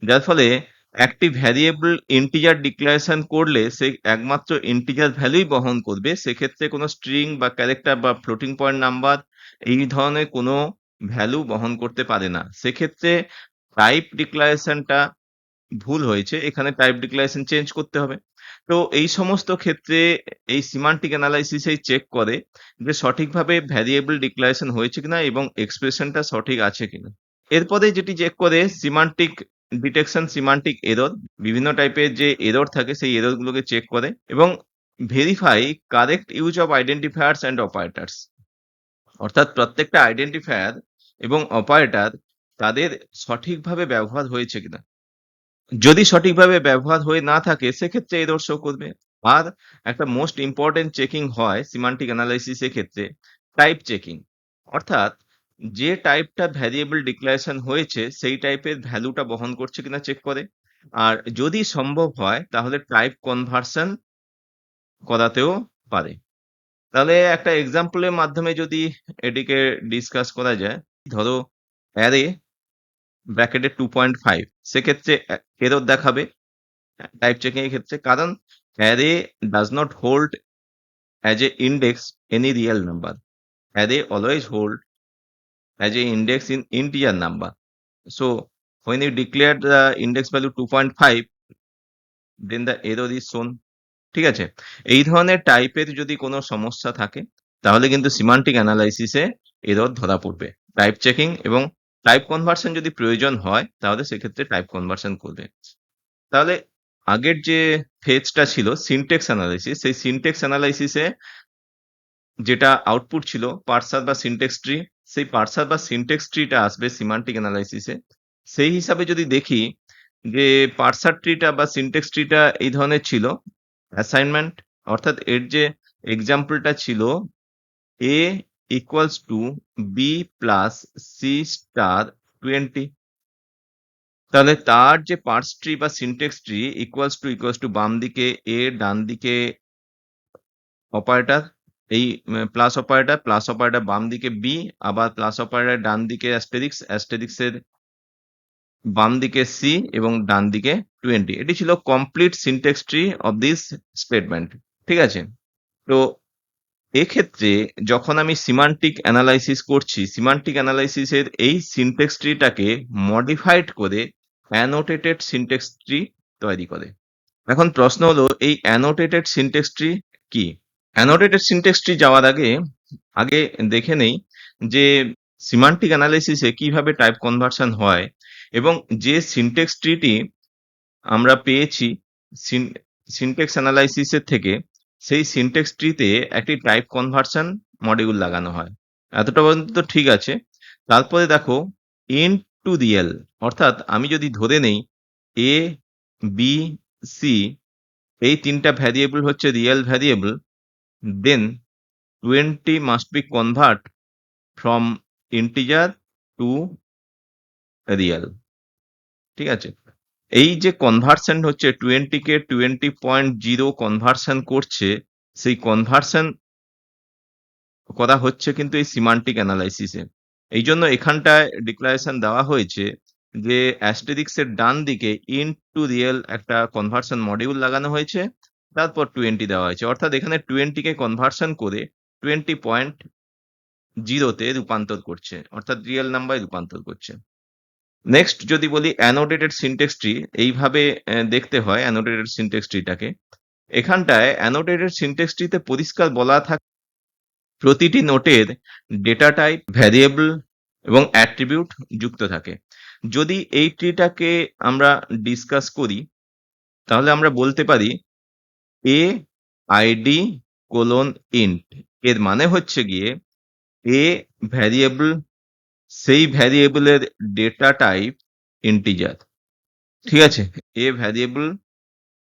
যার ফলে একটি ভ্যারিয়েবল ইন্টিজার ডিক্লারেশন করলে সে একমাত্র ইন্টিজার ভ্যালুই বহন করবে, সেক্ষেত্রে কোনো স্ট্রিং বা ক্যারেক্টার বা ফ্লোটিং পয়েন্ট নাম্বার এই ধরনের কোনো ভ্যালু বহন করতে পারে না। সেক্ষেত্রে টাইপ ডিক্লারেশনটা ভুল হয়েছে, এখানে টাইপ ডিক্লারেশন চেঞ্জ করতে হবে। তো এই সমস্ত ক্ষেত্রে এই সিমান্টিক অ্যানালাইসিসেই চেক করে যে সঠিকভাবে ভ্যারিয়েবল ডিক্লারেশন হয়েছে কিনা এবং এক্সপ্রেশনটা সঠিক আছে কিনা। এরপরে যেটি চেক করে সিমান্টিক ডিটেকশন, সিমান্টিক এরর, বিভিন্ন টাইপের যে এরর থাকে সেই এরর গুলোকে চেক করে এবং verify correct use of identifiers and operators. অর্থাৎ প্রত্যেকটা আইডেন্টিফায়ার এবং অপারেটর তাদের সঠিকভাবে ব্যবহার হয়েছে কিনা। যদি সঠিকভাবে ব্যবহার হয়ে না থাকে সেক্ষেত্রে এরর শো করবে। আর একটা মোস্ট ইম্পর্টেন্ট চেকিং হয় সিমান্টিক অ্যানালাইসিস এর ক্ষেত্রে টাইপ চেকিং। অর্থাৎ যে টাইপটা ভ্যারিয়েবল ডিক্লারেশন হয়েছে সেই টাইপের ভ্যালুটা বহন করছে কিনা চেক করে। আর যদি সম্ভব হয় তাহলে টাইপ কনভার্সন করাতেও পারে। তাহলে একটা এক্সাম্পলের মাধ্যমে যদি এটিকে ডিসকাস করা যায়, ধরো অ্যারে ব্র্যাকেটে 2.5 সেক্ষেত্রে এরর দেখাবে টাইপ চেকিং এর ক্ষেত্রে, কারণ array does not hold as a index any real number. Array always hold as a index in integer number. So when you declare the index value 2.5, then the error is shown. ঠিক আছে, এই ধরনের টাইপের যদি কোনো সমস্যা থাকে তাহলে কিন্তু সিমান্টিক অ্যানালাইসিসে এরর ধরা পড়বে। টাইপ চেকিং এবং টাইপ কনভার্সন যদি প্রয়োজন হয় তাহলে সেক্ষেত্রে টাইপ কনভার্সন করবে। তাহলে আগের যে ফেজটা ছিল সিনট্যাক্স অ্যানালাইসিস, সেই সিনট্যাক্স অ্যানালাইসিসে যেটা আউটপুট ছিল পার্সার বা সিনট্যাক্স ট্রি, সেই পার্সার বা সিনট্যাক্স ট্রিটা আসবে সিমান্টিক অ্যানালাইসিসে। সেই হিসাবে যদি দেখি যে পার্সার ট্রিটা বা সিনট্যাক্স ট্রিটা এই ধরনের ছিল অ্যাসাইনমেন্ট, অর্থাৎ এর যে এক্সাম্পলটা ছিল a equals to B plus C star 20, তাহলে তার যে পার্স ট্রি বা সিনট্যাক্স ট্রি ইকুয়ালস টু বাম দিকে এ, ডান দিকে অপারেটর, এই প্লাস অপারেটর বাম দিকে বি, আবার প্লাস অপারেটর ডান দিকে অ্যাস্টেরিক্স, অ্যাস্টেরিক্সের বাম দিকে সি এবং ডান দিকে 20। এটি ছিল complete syntax tree of this statement. ঠিক আছে, তো এক্ষেত্রে যখন আমি সিমান্টিক অ্যানালাইসিস করছি, সিমান্টিক অ্যানালাইসিসের এই সিনট্যাক্স ট্রিটাকে মডিফাইড করে অ্যানোটেটেড সিনট্যাক্স ট্রি তৈরি করে। এখন প্রশ্ন হলো এই অ্যানোটেটেড সিনট্যাক্স ট্রি কি? অ্যানোটেটেড সিনট্যাক্স ট্রি যাওয়ার আগে আগে দেখে নেই যে সিমান্টিক অ্যানালাইসিসে কিভাবে টাইপ কনভার্সন হয় এবং যে সিনট্যাক্স ট্রিটি আমরা পেয়েছি সিনট্যাক্স অ্যানালাইসিসের থেকে, সেই সিনট্যাক্স ট্রিতে একটি টাইপ কনভার্সন মডিউল লাগানো হয়। এতটা পর্যন্ত তো ঠিক আছে। তারপরে দেখো ইন্ট টু রিয়েল, অর্থাৎ আমি যদি ধরে নেই এ, বি, সি এই তিনটা ভ্যারিয়েবল হচ্ছে real variable, then 20 must be convert from integer to real. ঠিক আছে, এই যে কনভার্সন হচ্ছে 20 কে 20.0 কনভার্সন করছে, সেই কনভার্সন করা হচ্ছে কিন্তু এই সিমান্টিক অ্যানালাইসিসে। এই জন্য এখানটায় ডিক্লারেশন দেওয়া হয়েছে যে অ্যাস্টেরিক্স এর ডান দিকে ইন্ট টু রিয়েল একটা কনভার্সন মডিউল লাগানো হয়েছে, তারপর 20 দেওয়া হয়েছে, অর্থাৎ এখানে 20 কে কনভার্সন করে 20.0 তে রূপান্তর করছে, অর্থাৎ রিয়েল নাম্বারে রূপান্তর করছে। নেক্সট যদি বলি অ্যানোটেটেড সিনট্যাক্স ট্রি, এইভাবে দেখতে হয় অ্যানোটেটেড সিনট্যাক্স ট্রিটাকে। এখানটায় অ্যানোটেটেড সিনট্যাক্স ট্রিতে পরিষ্কার বলা থাকে প্রতিটি নোটের ডেটা টাইপ, ভ্যারিয়েবল এবং অ্যাট্রিবিউট যুক্ত থাকে। যদি এই ট্রিটাকে আমরা ডিসকাস করি তাহলে আমরা বলতে পারি এ আইডি কোলন ইন্ট, এর মানে হচ্ছে গিয়ে এ ভ্যারিয়েবল, সেই ভ্যারিয়েবলের ডেটা টাইপ ইন্টিজার। ঠিক আছে, এ ভ্যারিয়েবল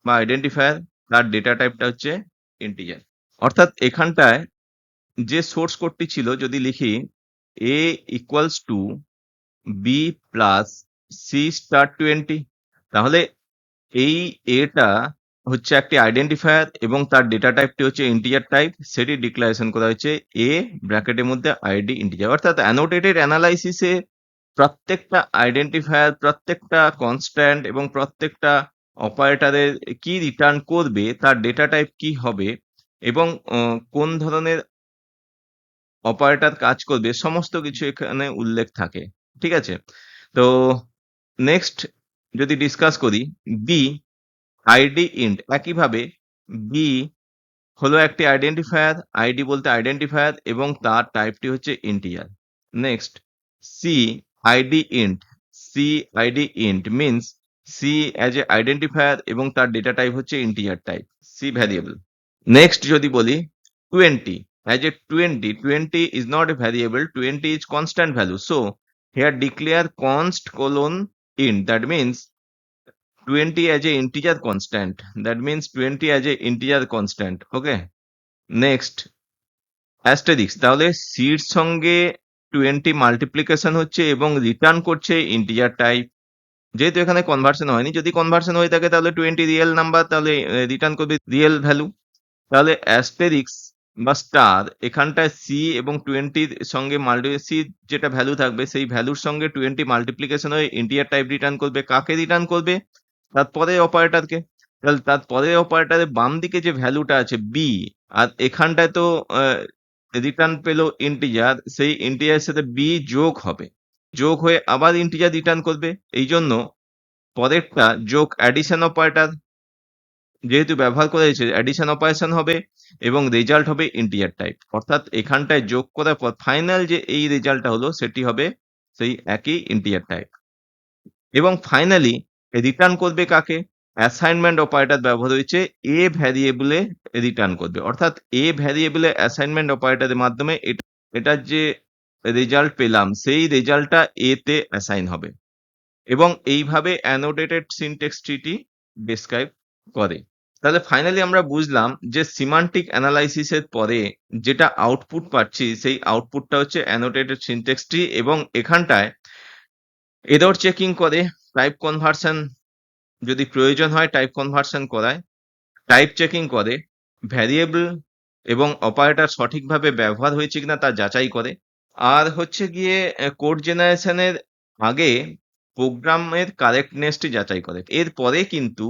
বা আইডেন্টিফায়ার তার ডেটা টাইপটা হচ্ছে ইন্টিজার। অর্থাৎ এখানটায় যে সোর্স কোডটি ছিল যদি লিখি A equals to B plus C star 20, তাহলে এই এটা হচ্ছে একটি আইডেন্টিফায়ার এবং তার ডেটা টাইপটি হচ্ছে ইন্টিজার টাইপ, সেটি ডিক্লারেশন করা হয়েছে এ ব্র্যাকেটের মধ্যে আইডি ইন্টিজার। অর্থাৎ অ্যানোটেটেড অ্যানালাইসিসে প্রত্যেকটা আইডেন্টিফায়ার, প্রত্যেকটা কনস্ট্যান্ট এবং প্রত্যেকটা অপারেটরের কি রিটার্ন করবে, তার ডেটা টাইপ কি হবে এবং কোন ধরনের অপারেটর কাজ করবে, সমস্ত কিছু এখানে উল্লেখ থাকে। ঠিক আছে, তো নেক্সট যদি ডিসকাস করি বি আইডি ইন্ট, একইভাবে বি হলো একটি আইডেন্টিফায়ার, আইডি বলতে আইডেন্টিফায়ার এবং তার টাইপটি হচ্ছে integer. Next C ID int, C ID int means C as a identifier এবং তার ডেটা টাইপ হচ্ছে integer type, C variable. Next যদি বলি 20 as a 20 is not a variable, 20 is constant value, so here declare const colon int, that means 20 as a integer constant, that means 20 as a integer constant. Okay, next Asterix, তাহলে সির সঙ্গে 20 multiplication হচ্ছে এবং return করছে integer type. যেহেতু এখানে conversion হয়নি, যদি conversion হয়ে থাকে তাহলে 20 রিয়েল নাম্বার, তাহলে রিটার্ন করবে রিয়েল ভ্যালু। তাহলে অ্যাস্টেরিক্স বা স্টার এখানটায় সি এবং 20 সঙ্গে সি যেটা ভ্যালু থাকবে সেই ভ্যালুর সঙ্গে 20 মাল্টিপ্লিকেশন হয়ে ইন্টিজার টাইপ রিটার্ন করবে। কাকে রিটার্ন করবে? তারপরে অপারেটরকে। তাহলে তারপরে অপারেটরের বাম দিকে যে ভ্যালুটা আছে বি, আর এখানটায় তো রিটার্ন পেলো ইন্টিজার, সেই ইন্টিজারের সাথে বি যোগ হবে, যোগ হয়ে আবার ইন্টিজার রিটার্ন করবে। এই জন্য পরেরটা যোগ অ্যাডিশন অপারেটর যেহেতু ব্যবহার করেছে, অ্যাডিশন অপারেশন হবে এবং রেজাল্ট হবে ইন্টিজার টাইপ। অর্থাৎ এখানটায় যোগ করার পর ফাইনাল যে এই রেজাল্টটা হলো সেটি হবে সেই একই ইন্টিজার টাইপ। এবং ফাইনালি রিটার্ন করবে কাকে? অ্যাসাইনমেন্ট অপারেটর ব্যবহার হয়েছে এ ভ্যারিয়েবলে রিটার্ন করবে। অর্থাৎ এ ভ্যারিয়েবলে অ্যাসাইনমেন্ট অপারেটরের মাধ্যমে এটার যে রেজাল্ট পেলাম সেই রেজাল্টটা এ তে অ্যাসাইন হবে এবং এইভাবে অ্যানোটেটেড সিনট্যাক্স ট্রিটি ডেসক্রাইব করে। তাহলে ফাইনালি আমরা বুঝলাম যে সিমান্টিক অ্যানালাইসিসের পরে যেটা আউটপুট পাচ্ছি সেই আউটপুটটা হচ্ছে অ্যানোটেটেড সিনট্যাক্স ট্রি, এবং এখানটায় এরর চেকিং করে, টাইপ কনভার্সন যদি প্রয়োজন হয় টাইপ কনভার্সন করায়, টাইপ চেকিং করে, ভ্যারিয়েবল এবং অপারেটর সঠিকভাবে ব্যবহার হয়েছে কিনা তা যাচাই করে, আর হচ্ছে গিয়ে কোড জেনারেশনের আগে প্রোগ্রামের কারেক্টনেসটি যাচাই করে। এরপরে কিন্তু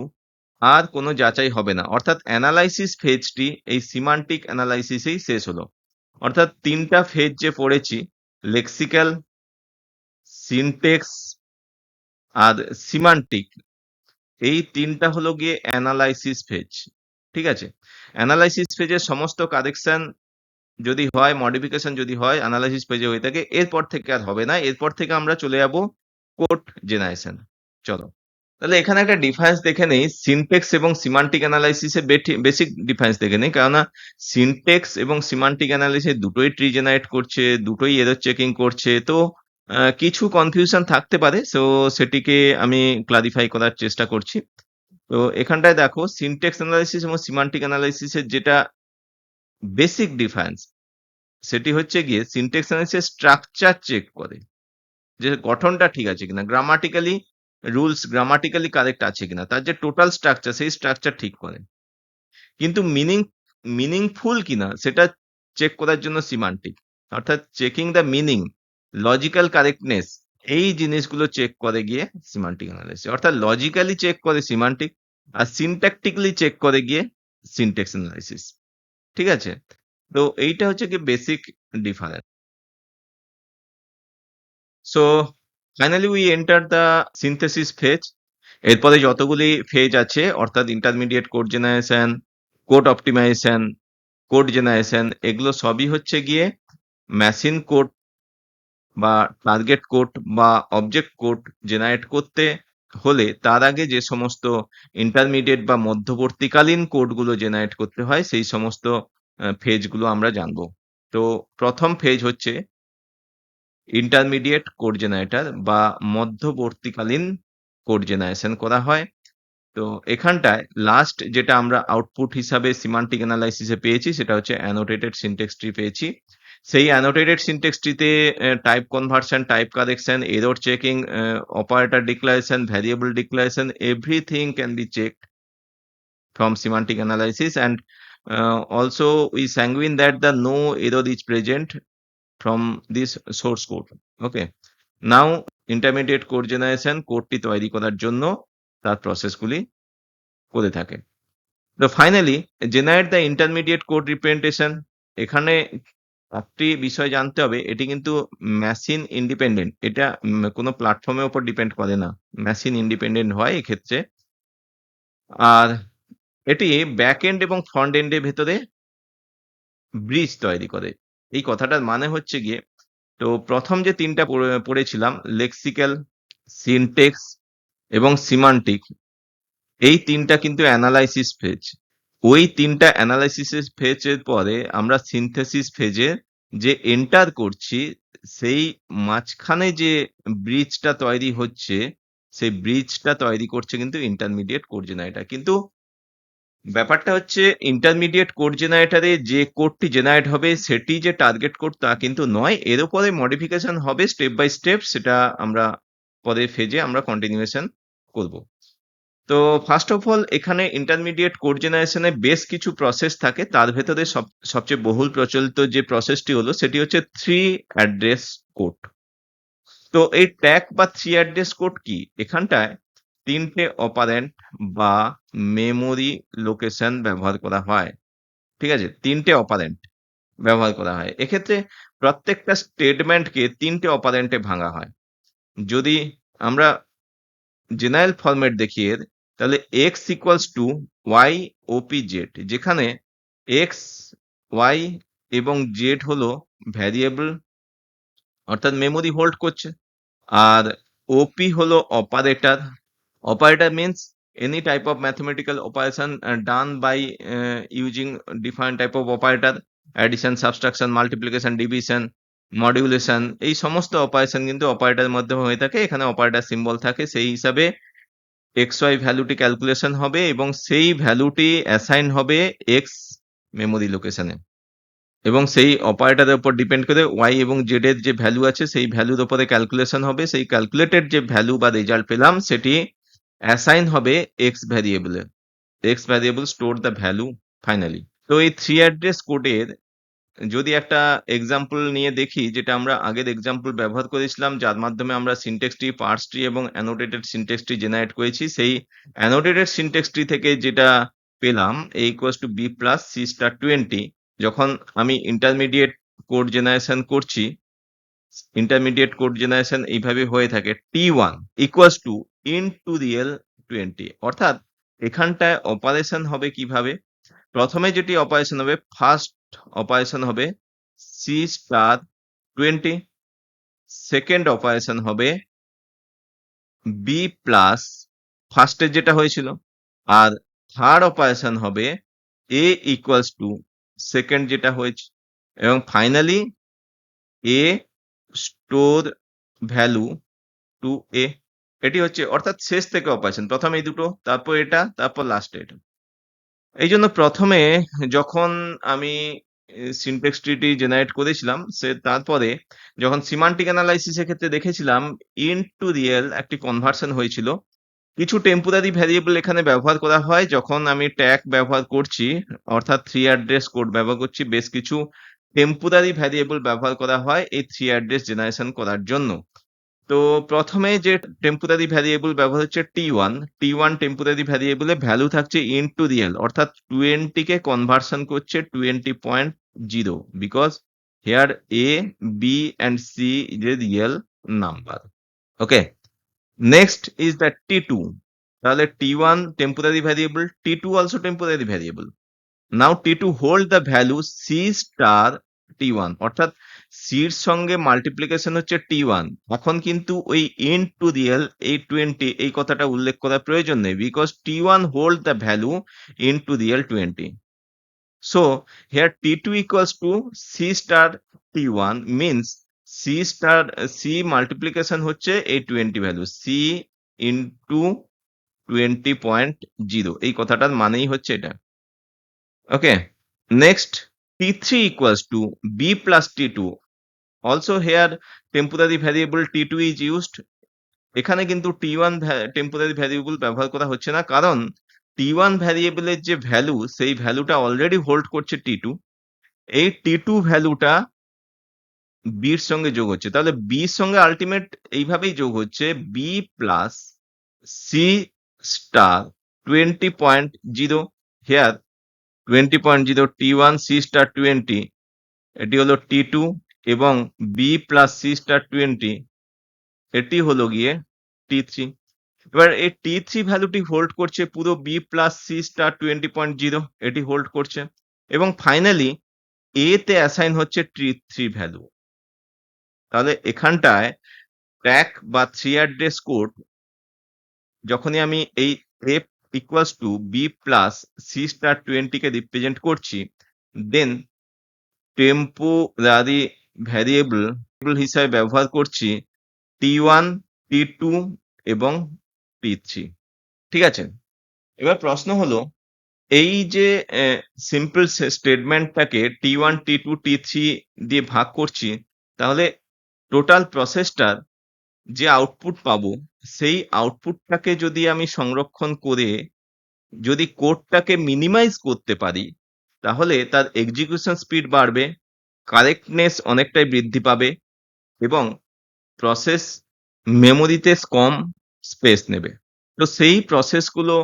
আর কোনো যাচাই হবে না, অর্থাৎ অ্যানালাইসিস ফেজটি এই সিমান্টিক অ্যানালাইসিসেই শেষ হলো। অর্থাৎ তিনটা ফেজ যে পড়েছি, লেক্সিক্যাল, সিনটেক্স আর সিমান্টিক, এই তিনটা হলো গিয়ে অ্যানালাইসিস ফেজ। ঠিক আছে, অ্যানালাইসিস ফেজের সমস্ত কারেকশন যদি হয়, মডিফিকেশন যদি হয় অ্যানালাইসিস পেজে হয়ে থাকে, এরপর থেকে আর হবে না। এরপর থেকে আমরা চলে যাব কোড জেনারেশন। চলো তাহলে এখানে একটা ডিফারেন্স দেখে নেই, সিনটেক্স এবং সিমান্টিক অ্যানালাইসিসের বেসিক ডিফারেন্স দেখে নেই। কেননা সিনটেক্স এবং সিমান্টিক অ্যানালাইসিস দুটোই ট্রি জেনারেট করছে, দুটোই এরর চেকিং করছে, তো কিছু কনফিউশন থাকতে পারে, সো সেটিকে আমি ক্লারিফাই করার চেষ্টা করছি। তো এখানটায় দেখো সিনটেক্স অ্যানালাইসিস এবং সিমান্টিক অ্যানালাইসিসের যেটা বেসিক ডিফারেন্স সেটি হচ্ছে গিয়ে সিনটেক্স অ্যানালাইসিস স্ট্রাকচার চেক করে যে গঠনটা ঠিক আছে কিনা, গ্রামাটিক্যালি রুলস গ্রামাটিক্যালি কারেক্ট আছে কিনা, তার যে টোটাল স্ট্রাকচার সেই স্ট্রাকচার ঠিক করে। কিন্তু মিনিংফুল কিনা সেটা চেক করার জন্য সিমান্টিক, অর্থাৎ checking the meaning, logical correctness, এই জিনিসগুলো চেক করে গিয়ে সিমান্টিক অ্যানালাইসিস। অর্থাৎ লজিক্যালি চেক করে সিমান্টিক, আর সিনট্যাকটিক্যালি চেক করে গিয়ে সিনটেক্স অ্যানালাইসিস। ঠিক আছে, তো এইটা হচ্ছে কি basic difference. So finally we enter the synthesis phase. এরপরে যতগুলি ফেজ আছে অর্থাৎ intermediate code generation, code optimisation, code generation, এগুলো সবই হচ্ছে গিয়ে মেশিন কোড বা টার্গেট কোড বা অবজেক্ট কোড জেনারেট করতে হলে তার আগে যে সমস্ত ইন্টারমিডিয়েট বা মধ্যবর্তীকালীন কোডগুলো জেনারেট করতে হয় সেই সমস্ত ফেজগুলো আমরা জানবো। তো প্রথম ফেজ হচ্ছে ইন্টারমিডিয়েট কোড জেনারেটর বা মধ্যবর্তীকালীন কোড জেনারেশন করা হয়। তো এখানটায় লাস্ট যেটা আমরা আউটপুট হিসাবে সিমান্টিক অ্যানালাইসিসে পেয়েছি সেটা হচ্ছে অ্যানোটেটেড সিনট্যাক্স ট্রি পেয়েছি। সেই অ্যানোটেটেড সিনট্যাক্স ট্রিতে type conversion, type correction, error checking, operator declaration, variable declaration, everything can be checked from semantic analysis, and also we sanguine that the no error is present from this source code. Okay, now intermediate code generation কোডটি তৈরি করার জন্য তার প্রসেসগুলি করে থাকে। তো finally generate the intermediate code representation. এখানে একটি বিষয় জানতে হবে, এটি কিন্তু মেশিন ইন্ডিপেন্ডেন্ট, এটা কোনো প্ল্যাটফর্মের উপর ডিপেন্ড করে না, মেশিন ইন্ডিপেন্ডেন্ট হয় এক্ষেত্রে। আর এটি ব্যাক এন্ড এবং ফ্রন্ট এন্ডের ভেতরে ব্রিজ তৈরি করে। এই কথাটার মানে হচ্ছে গিয়ে, তো প্রথম যে তিনটা পড়েছিলাম লেক্সিক্যাল, সিনটেক্স এবং সিমান্টিক, এই তিনটা কিন্তু অ্যানালাইসিস ফেজ। ওই তিনটা অ্যানালাইসিস ফেজের পরে আমরা সিনথেসিস ফেজে যে এন্টার করছি সেই মাঝখানে যে ব্রিজটা তৈরি হচ্ছে, সেই ব্রিজটা তৈরি করছে কিন্তু ইন্টারমিডিয়েট কোড জেনারেটর। কিন্তু ব্যাপারটা হচ্ছে ইন্টারমিডিয়েট কোড জেনারেটরে যে কোডটি জেনারেট হবে সেটি যে টার্গেট কোড তা কিন্তু নয়। এর উপরে মডিফিকেশন হবে স্টেপ বাই স্টেপ, সেটা আমরা পরের ফেজে আমরা কন্টিনিউয়েশন করব। তো ফার্স্ট অফ অল এখানে ইন্টারমিডিয়েট কোড জেনারেশনে বেশ কিছু প্রসেস থাকে। তার ভেতরে সবচেয়ে বহুল প্রচলিত যে প্রসেসটি হলো সেটি হচ্ছে থ্রি অ্যাড্রেস কোড। তো এই ট্যাগ বা থ্রি অ্যাড্রেস কোড কি? এখানটায় তিনটে অপারেন্ট বা মেমোরি লোকেশন ব্যবহার করা হয়। ঠিক আছে? তিনটে অপারেন্ট ব্যবহার করা হয়। এক্ষেত্রে প্রত্যেকটা স্টেটমেন্টকে তিনটে অপারেন্টে ভাঙা হয়। যদি আমরা জেনারেল ফরম্যাট দেখি এর, তাহলে x equals to y OP Z, যেখানে x, y এবং z হলো ভ্যারিয়েবল অর্থাৎ মেমোরি হোল্ড করছে, আর ওপি হলো operator. Operator means any type of mathematical operation done by using different type of operator, addition, subtraction, multiplication, division, modulation, এই সমস্ত operation কিন্তু অপারেটরের মাধ্যমে হয়ে থাকে। এখানে অপারেটর সিম্বল থাকে, সেই হিসাবে xy ভ্যালুটি ক্যালকুলেশন হবে এবং সেই ভ্যালুটি অ্যাসাইন হবে x মেমোরি লোকেশনে, এবং সেই অপারেটরের উপর ডিপেন্ড করে y এবং z এর যে ভ্যালু আছে সেই ভ্যালুর উপরে ক্যালকুলেশন হবে। সেই ক্যালকুলেটেড যে ভ্যালু বা রেজাল্ট পেলাম সেটি অ্যাসাইন হবে x ভ্যারিয়েবলে। x variable store the value finally. তো এই থ্রি অ্যাড্রেস কোডের যদি একটা এক্সাম্পল নিয়ে দেখি, যেটা আমরা আগের এক্সাম্পল ব্যবহার করেছিলাম, যার মাধ্যমে আমরা সিনট্যাক্স ট্রি, পার্স ট্রি এবং অ্যানোটেটেড সিনট্যাক্স ট্রি জেনারেট করেছি, সেই অ্যানোটেটেড সিনট্যাক্স ট্রি থেকে যেটা পেলাম a equals to b plus c star 20, যখন আমি ইন্টারমিডিয়েট কোড জেনারেশন করছি, ইন্টারমিডিয়েট কোড জেনারেশন এইভাবে হয়ে থাকে t1 equals to into real 20। অর্থাৎ এখানটায় অপারেশন হবে কিভাবে? প্রথমে যেটি অপারেশন হবে, ফার্স্ট অপারেশন হবে সি স্টার 20, সেকেন্ড অপারেশন হবে বি প্লাস ফার্স্টের যেটা হয়েছিল, আর থার্ড অপারেশন হবে এ ইকুয়ালস টু সেকেন্ড যেটা হয়েছে, এবং ফাইনালি এ স্টোর ভ্যালু টু এ। এটি হচ্ছে অর্থাৎ শেষ থেকে অপারেশন, প্রথমে এই দুটো, তারপর এটা, তারপর লাস্টে এটা। এই জন্য প্রথমে যখন আমি সিনট্যাক্স ট্রিটি জেনারেট করেছিলাম, তারপরে যখন সিমান্টিক অ্যানালাইসিস এর ক্ষেত্রে দেখেছিলাম ইনটু রিয়েল একটি কনভার্সন হয়েছিল। কিছু টেম্পোরারি ভ্যারিয়েবল এখানে ব্যবহার করা হয় যখন আমি ট্যাগ ব্যবহার করছি, অর্থাৎ থ্রি অ্যাড্রেস কোড ব্যবহার করছি, বেশ কিছু টেম্পোরারি ভ্যারিয়েবল ব্যবহার করা হয় এই থ্রি অ্যাড্রেস জেনারেশন করার জন্য। তো প্রথমে যে টেম্পোরারি ভ্যারিয়েবল ব্যবহার হচ্ছে টি ওয়ান টেম্পোরারি ভ্যারিয়েবলে ভ্যালু থাকছে ইনটু রিয়েল, অর্থাৎ 20 কে কনভার্সন করছে 20.0, because here A, B and C is a real number. Okay, next is the টি2। তাহলে টি1 টেম্পোরারি ভ্যারিয়েবল, টি2 অলসো টেম্পোরারি ভ্যারিয়েবল। নাও টি2 hold the value C star টি1, অর্থাৎ সির সঙ্গে মাল্টিপ্লিকেশন হচ্ছে টি1। এখন কিন্তু ওই ইনটু রিয়েল এই 20 এই কথাটা উল্লেখ করার প্রয়োজন নেই, বিকজ টি1 hold the value into real 20। So here টি2 ইকুয়ালস টু সি স্টার টি1 মিনস সি মাল্টিপ্লিকেশন হচ্ছে এই 20 ভ্যালু, সি ইনটু 20.0, এই কথাটার মানেই হচ্ছে এটা। ওকে, next t3 equals to b plus t2. Also here temporary variable t2 is used. এখানে কিন্তু t1 টেম্পোরারি ভ্যারিয়েবল ব্যবহার করা হচ্ছে না, কারণ t1 ভ্যারিয়েবলের যে ভ্যালু সেই ভ্যালুটা অলরেডি হোল্ড করছে t2। এই t2 ভ্যালুটা b এর সঙ্গে যোগ হচ্ছে, তাহলে b এর সঙ্গে আলটিমেট এইভাবেই যোগ হচ্ছে b plus c star 20.0। Here 20.0 t1 c star 20, এটি হলো t2, এবং b প্লাস c স্টার 20 এটি হলো গিয়ে t3। এবার এই t3 ভ্যালুটি হোল্ড করছে পুরো b প্লাস c স্টার 20.0, এটি হোল্ড করছে, এবং ফাইনালি a তে অ্যাসাইন হচ্ছে t3 ভ্যালু। তাহলে এখানটায় ট্যাগ বা থ্রি অ্যাড্রেস কোড, যখনই আমি এই f equals to b plus c star 20 K represent করছি, দেন টেম্পোরারি ভ্যারিয়েবল হিসাবে ব্যবহার করছি T1, T2 এবং T3। ঠিক আছে? এবার প্রশ্ন হলো এই যে সিম্পল স্টেটমেন্টটাকে T1, T2, T3 দিয়ে ভাগ করছি, তাহলে টোটাল প্রসেসটার যে আউটপুট পাবো সেই আউটপুটটাকে যদি আমি সংরক্ষণ করে যদি কোডটাকে মিনিমাইজ করতে পারি, তাহলে তার এক্সিকিউশন স্পিড বাড়বে, কারেক্টনেস অনেকটাই বৃদ্ধি পাবে এবং প্রসেস মেমোরিতে কম স্পেস নেবে। তো সেই প্রসেসগুলো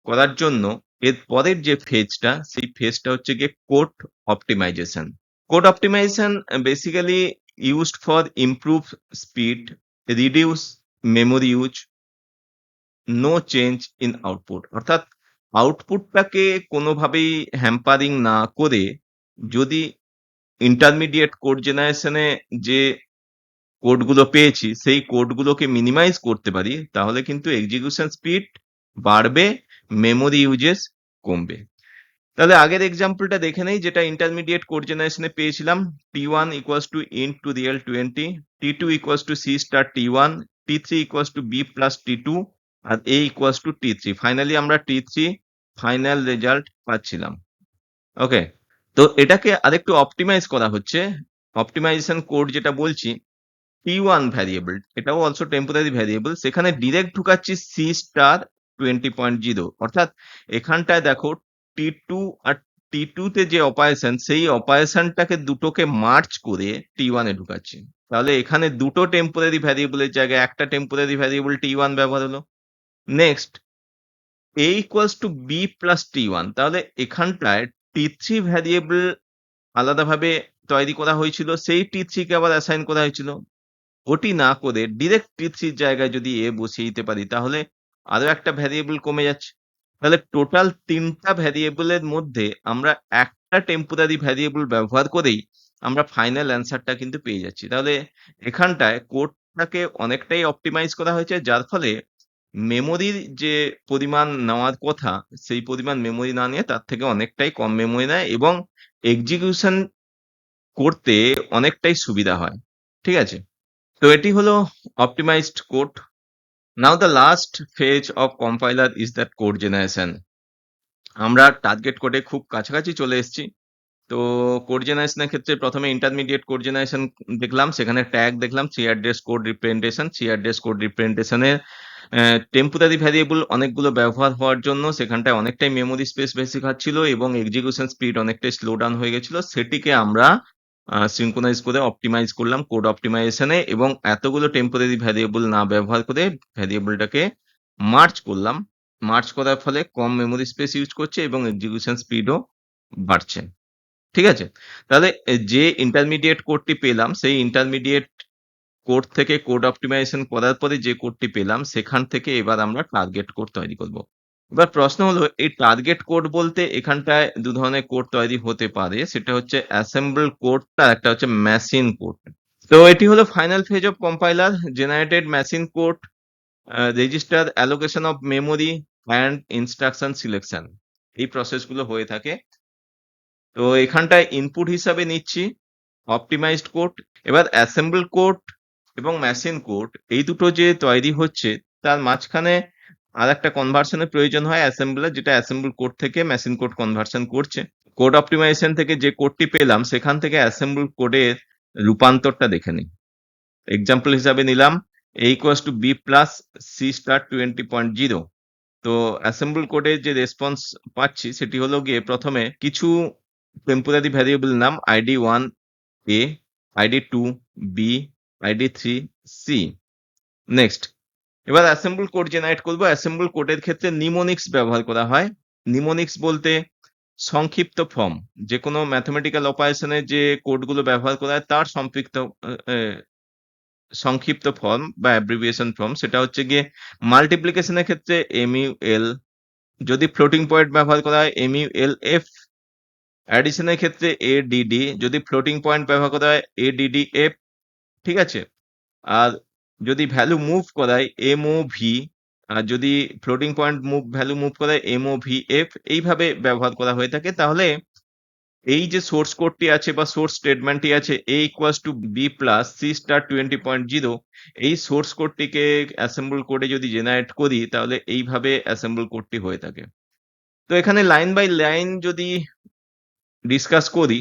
করার জন্য এর পরের যে ফেজটা, সেই ফেজটা হচ্ছে গিয়ে code optimisation. Code optimisation basically used for improve speed, reduce memory use, no change in output. অর্থাৎ আউটপুটটাকে কোনোভাবেই হ্যাম্পারিং না করে যদি ইন্টারমিডিয়েট কোড জেনারেশনে যে কোডগুলো পেয়েছি সেই কোডগুলোকে মিনিমাইজ করতে পারি, তাহলে কিন্তু এক্সিকিউশন স্পিড বাড়বে, মেমোরি ইউজেস কমবে। তাহলে আগের এক্সাম্পলটা দেখে নেই, যেটা ইন্টারমিডিয়েট কোড জেনারেশনে পেয়েছিলাম। T1 equals to int to real 20, T2 equals to C star T1, T3 equals to B plus T2 আর A equals to T3। Finally আমরা T3 ফাইনাল রেজাল্ট পাচ্ছিলাম। ওকে, তো এটাকে আরেকটু অপটিমাইজ করা হচ্ছে। অপটিমাইজেশন কোড যেটা বলছি, T1 ভ্যারিয়েবল, এটাও অলসো টেম্পোরারি ভ্যারিয়েবল, সেখানে ডিরেক্ট ঢুকাচ্ছি C স্টার 20.0। অর্থাৎ এখানটায় দেখো T2 আর T2 তে যে অপারেশন, সেই অপারেশনটাকে দুটোকে মার্জ করে T1 এ ঢুকাচ্ছি। তাহলে এখানে দুটো টেম্পোরারি ভ্যারিয়েবলের জায়গায় একটা টেম্পোরারি ভ্যারিয়েবল T1 ব্যবহার হলো। Next, A equals to B plus T1, তাহলে এখানটায় T3 ভ্যারিয়েবল আলাদাভাবে তৈরি করা হয়েছিল, সেই T3 কে আবার অ্যাসাইন করা হয়েছিল। ওটি না করে ডিরেক্ট T3 র জায়গায় যদি A বসিয়ে দিতে পারি, তাহলে আরো একটা ভ্যারিয়েবল কমে যাচ্ছে। তাহলে টোটাল 3টা ভ্যারিয়েবলের মধ্যে আমরা একটা টেম্পোরারি ভ্যারিয়েবল ব্যবহার করেই আমরা ফাইনাল অ্যান্সারটা কিন্তু পেয়ে যাচ্ছি। তাহলে এখানটায় কোডটাকে অনেকটাই অপটিমাইজ করা হয়েছে, যার ফলে মেমোরির যে পরিমাণ নেওয়ার কথা, সেই পরিমাণ মেমোরি না নিয়ে তার থেকে অনেকটাই কম মেমোরি নেয় এবং এক্সিকিউশন করতে অনেকটাই সুবিধা হয়। ঠিক আছে? তো এটি হলো optimized code. Now the last phase of compiler is that code generation. আমরা টার্গেট কোডে খুব কাছাকাছি চলে এসেছি। তো কোড জেনারেশনের ক্ষেত্রে প্রথমে ইন্টারমিডিয়েট কোড জেনারেশন দেখলাম, সেখানে ট্যাগ দেখলাম, three address code representation. Three address code রিপ্রেজেন্টেশনের টেম্পোরারি ভ্যারিয়েবল অনেকগুলো ব্যবহার হওয়ার জন্য সেখানটায় অনেকটাই মেমোরি স্পেস বেশি খাচ্ছিল এবং এক্সিকিউশন স্পিড অনেকটাই স্লো ডাউন হয়ে গেছিল। সেটিকে আমরা সিনক্রোনাইজ করে অপটিমাইজ করলাম কোড অপটিমাইজেশনে এবং এতগুলো টেম্পোরারি ভ্যারিয়েবল না ব্যবহার করে ভ্যারিয়েবলটাকে মার্জ করলাম। মার্জ করার ফলে কম মেমোরি স্পেস ইউজ করছে এবং এক্সিকিউশন স্পিডও বাড়ছে। ঠিক আছে? তাহলে যে ইন্টারমিডিয়েট কোডটি পেলাম, সেই ইন্টারমিডিয়েট কোড থেকে কোড অপটিমাইজেশন করার পরে যে কোডটি পেলাম, সেখান থেকে এবার আমরা টার্গেট কোড তৈরি করব। এবার প্রশ্ন হলো, এই টার্গেট কোড বলতে এখানটায় ২ ধরনের কোড তৈরি হতে পারে। সেটা হচ্ছে অ্যাসেম্বল কোড আর একটা হচ্ছে মেশিন কোড। তো এটি হলো final phase of compiler, generated machine code, register allocation of memory and instruction selection. এই প্রসেসগুলো হয়ে থাকে। তো এখানটায় ইনপুট হিসাবে নিচ্ছি অপটিমাইজড কোড। এবার অ্যাসেম্বল কোড এবং মেশিন কোড এই দুটো যে তৈরি হচ্ছে, তার মাঝখানে আরেকটা কনভার্সনের প্রয়োজন হয় অ্যাসেম্বলার, যেটা অ্যাসেম্বল কোড থেকে মেশিন কোড কনভার্সন করছে। কোড অপটিমাইজেশন থেকে যে কোডটি পেলাম, সেখান থেকে অ্যাসেম্বল কোডের রূপান্তরটা দেখে নিই। এক্সাম্পল হিসাবে নিলাম A equals to B plus C star 20.0। তো অ্যাসেম্বল কোডের যে রেসপন্স পাচ্ছি সেটি হলো গিয়ে প্রথমে কিছু টেম্পোরারি ভ্যারিয়েবল নাম ID1 A, ID2 B, ID3 C। Next, এবার অ্যাসেম্বল কোড জেনারেট করব। অ্যাসেম্বল কোডের ক্ষেত্রে নিমোনিক্স ব্যবহার করা হয়। নিমোনিক্স বলতে সংক্ষিপ্ত ফর্ম, যে কোনো ম্যাথমেটিক্যাল অপারেশনের যে কোডগুলো ব্যবহার করা হয় তার সংক্ষিপ্ত ফর্ম বা অ্যাব্রিভিয়েশন ফর্ম। সেটা হচ্ছে গিয়ে মাল্টিপ্লিকেশনের ক্ষেত্রে MUL, যদি ফ্লোটিং পয়েন্ট ব্যবহার করা হয় MULF, অ্যাডিশনের ক্ষেত্রে ADD, যদি ফ্লোটিং পয়েন্ট ব্যবহার করা হয় ADDF। ঠিক আছে? আর যদি ভ্যালু মুভ করায় MOV, আর যদি ফ্লোটিং পয়েন্ট ভ্যালু মুভ করায় MOVF। এইভাবে ব্যবহার করা হয়ে থাকে। তাহলে এই যে সোর্স কোডটি আছে বা সোর্স স্টেটমেন্টটি আছে a equals to b plus c star 20.0, এই সোর্স কোডটিকে অ্যাসেম্বল কোডে যদি জেনারেট করি তাহলে এইভাবে অ্যাসেম্বল কোডটি হয়ে থাকে। তো এখানে লাইন বাই লাইন যদি ডিসকাস করি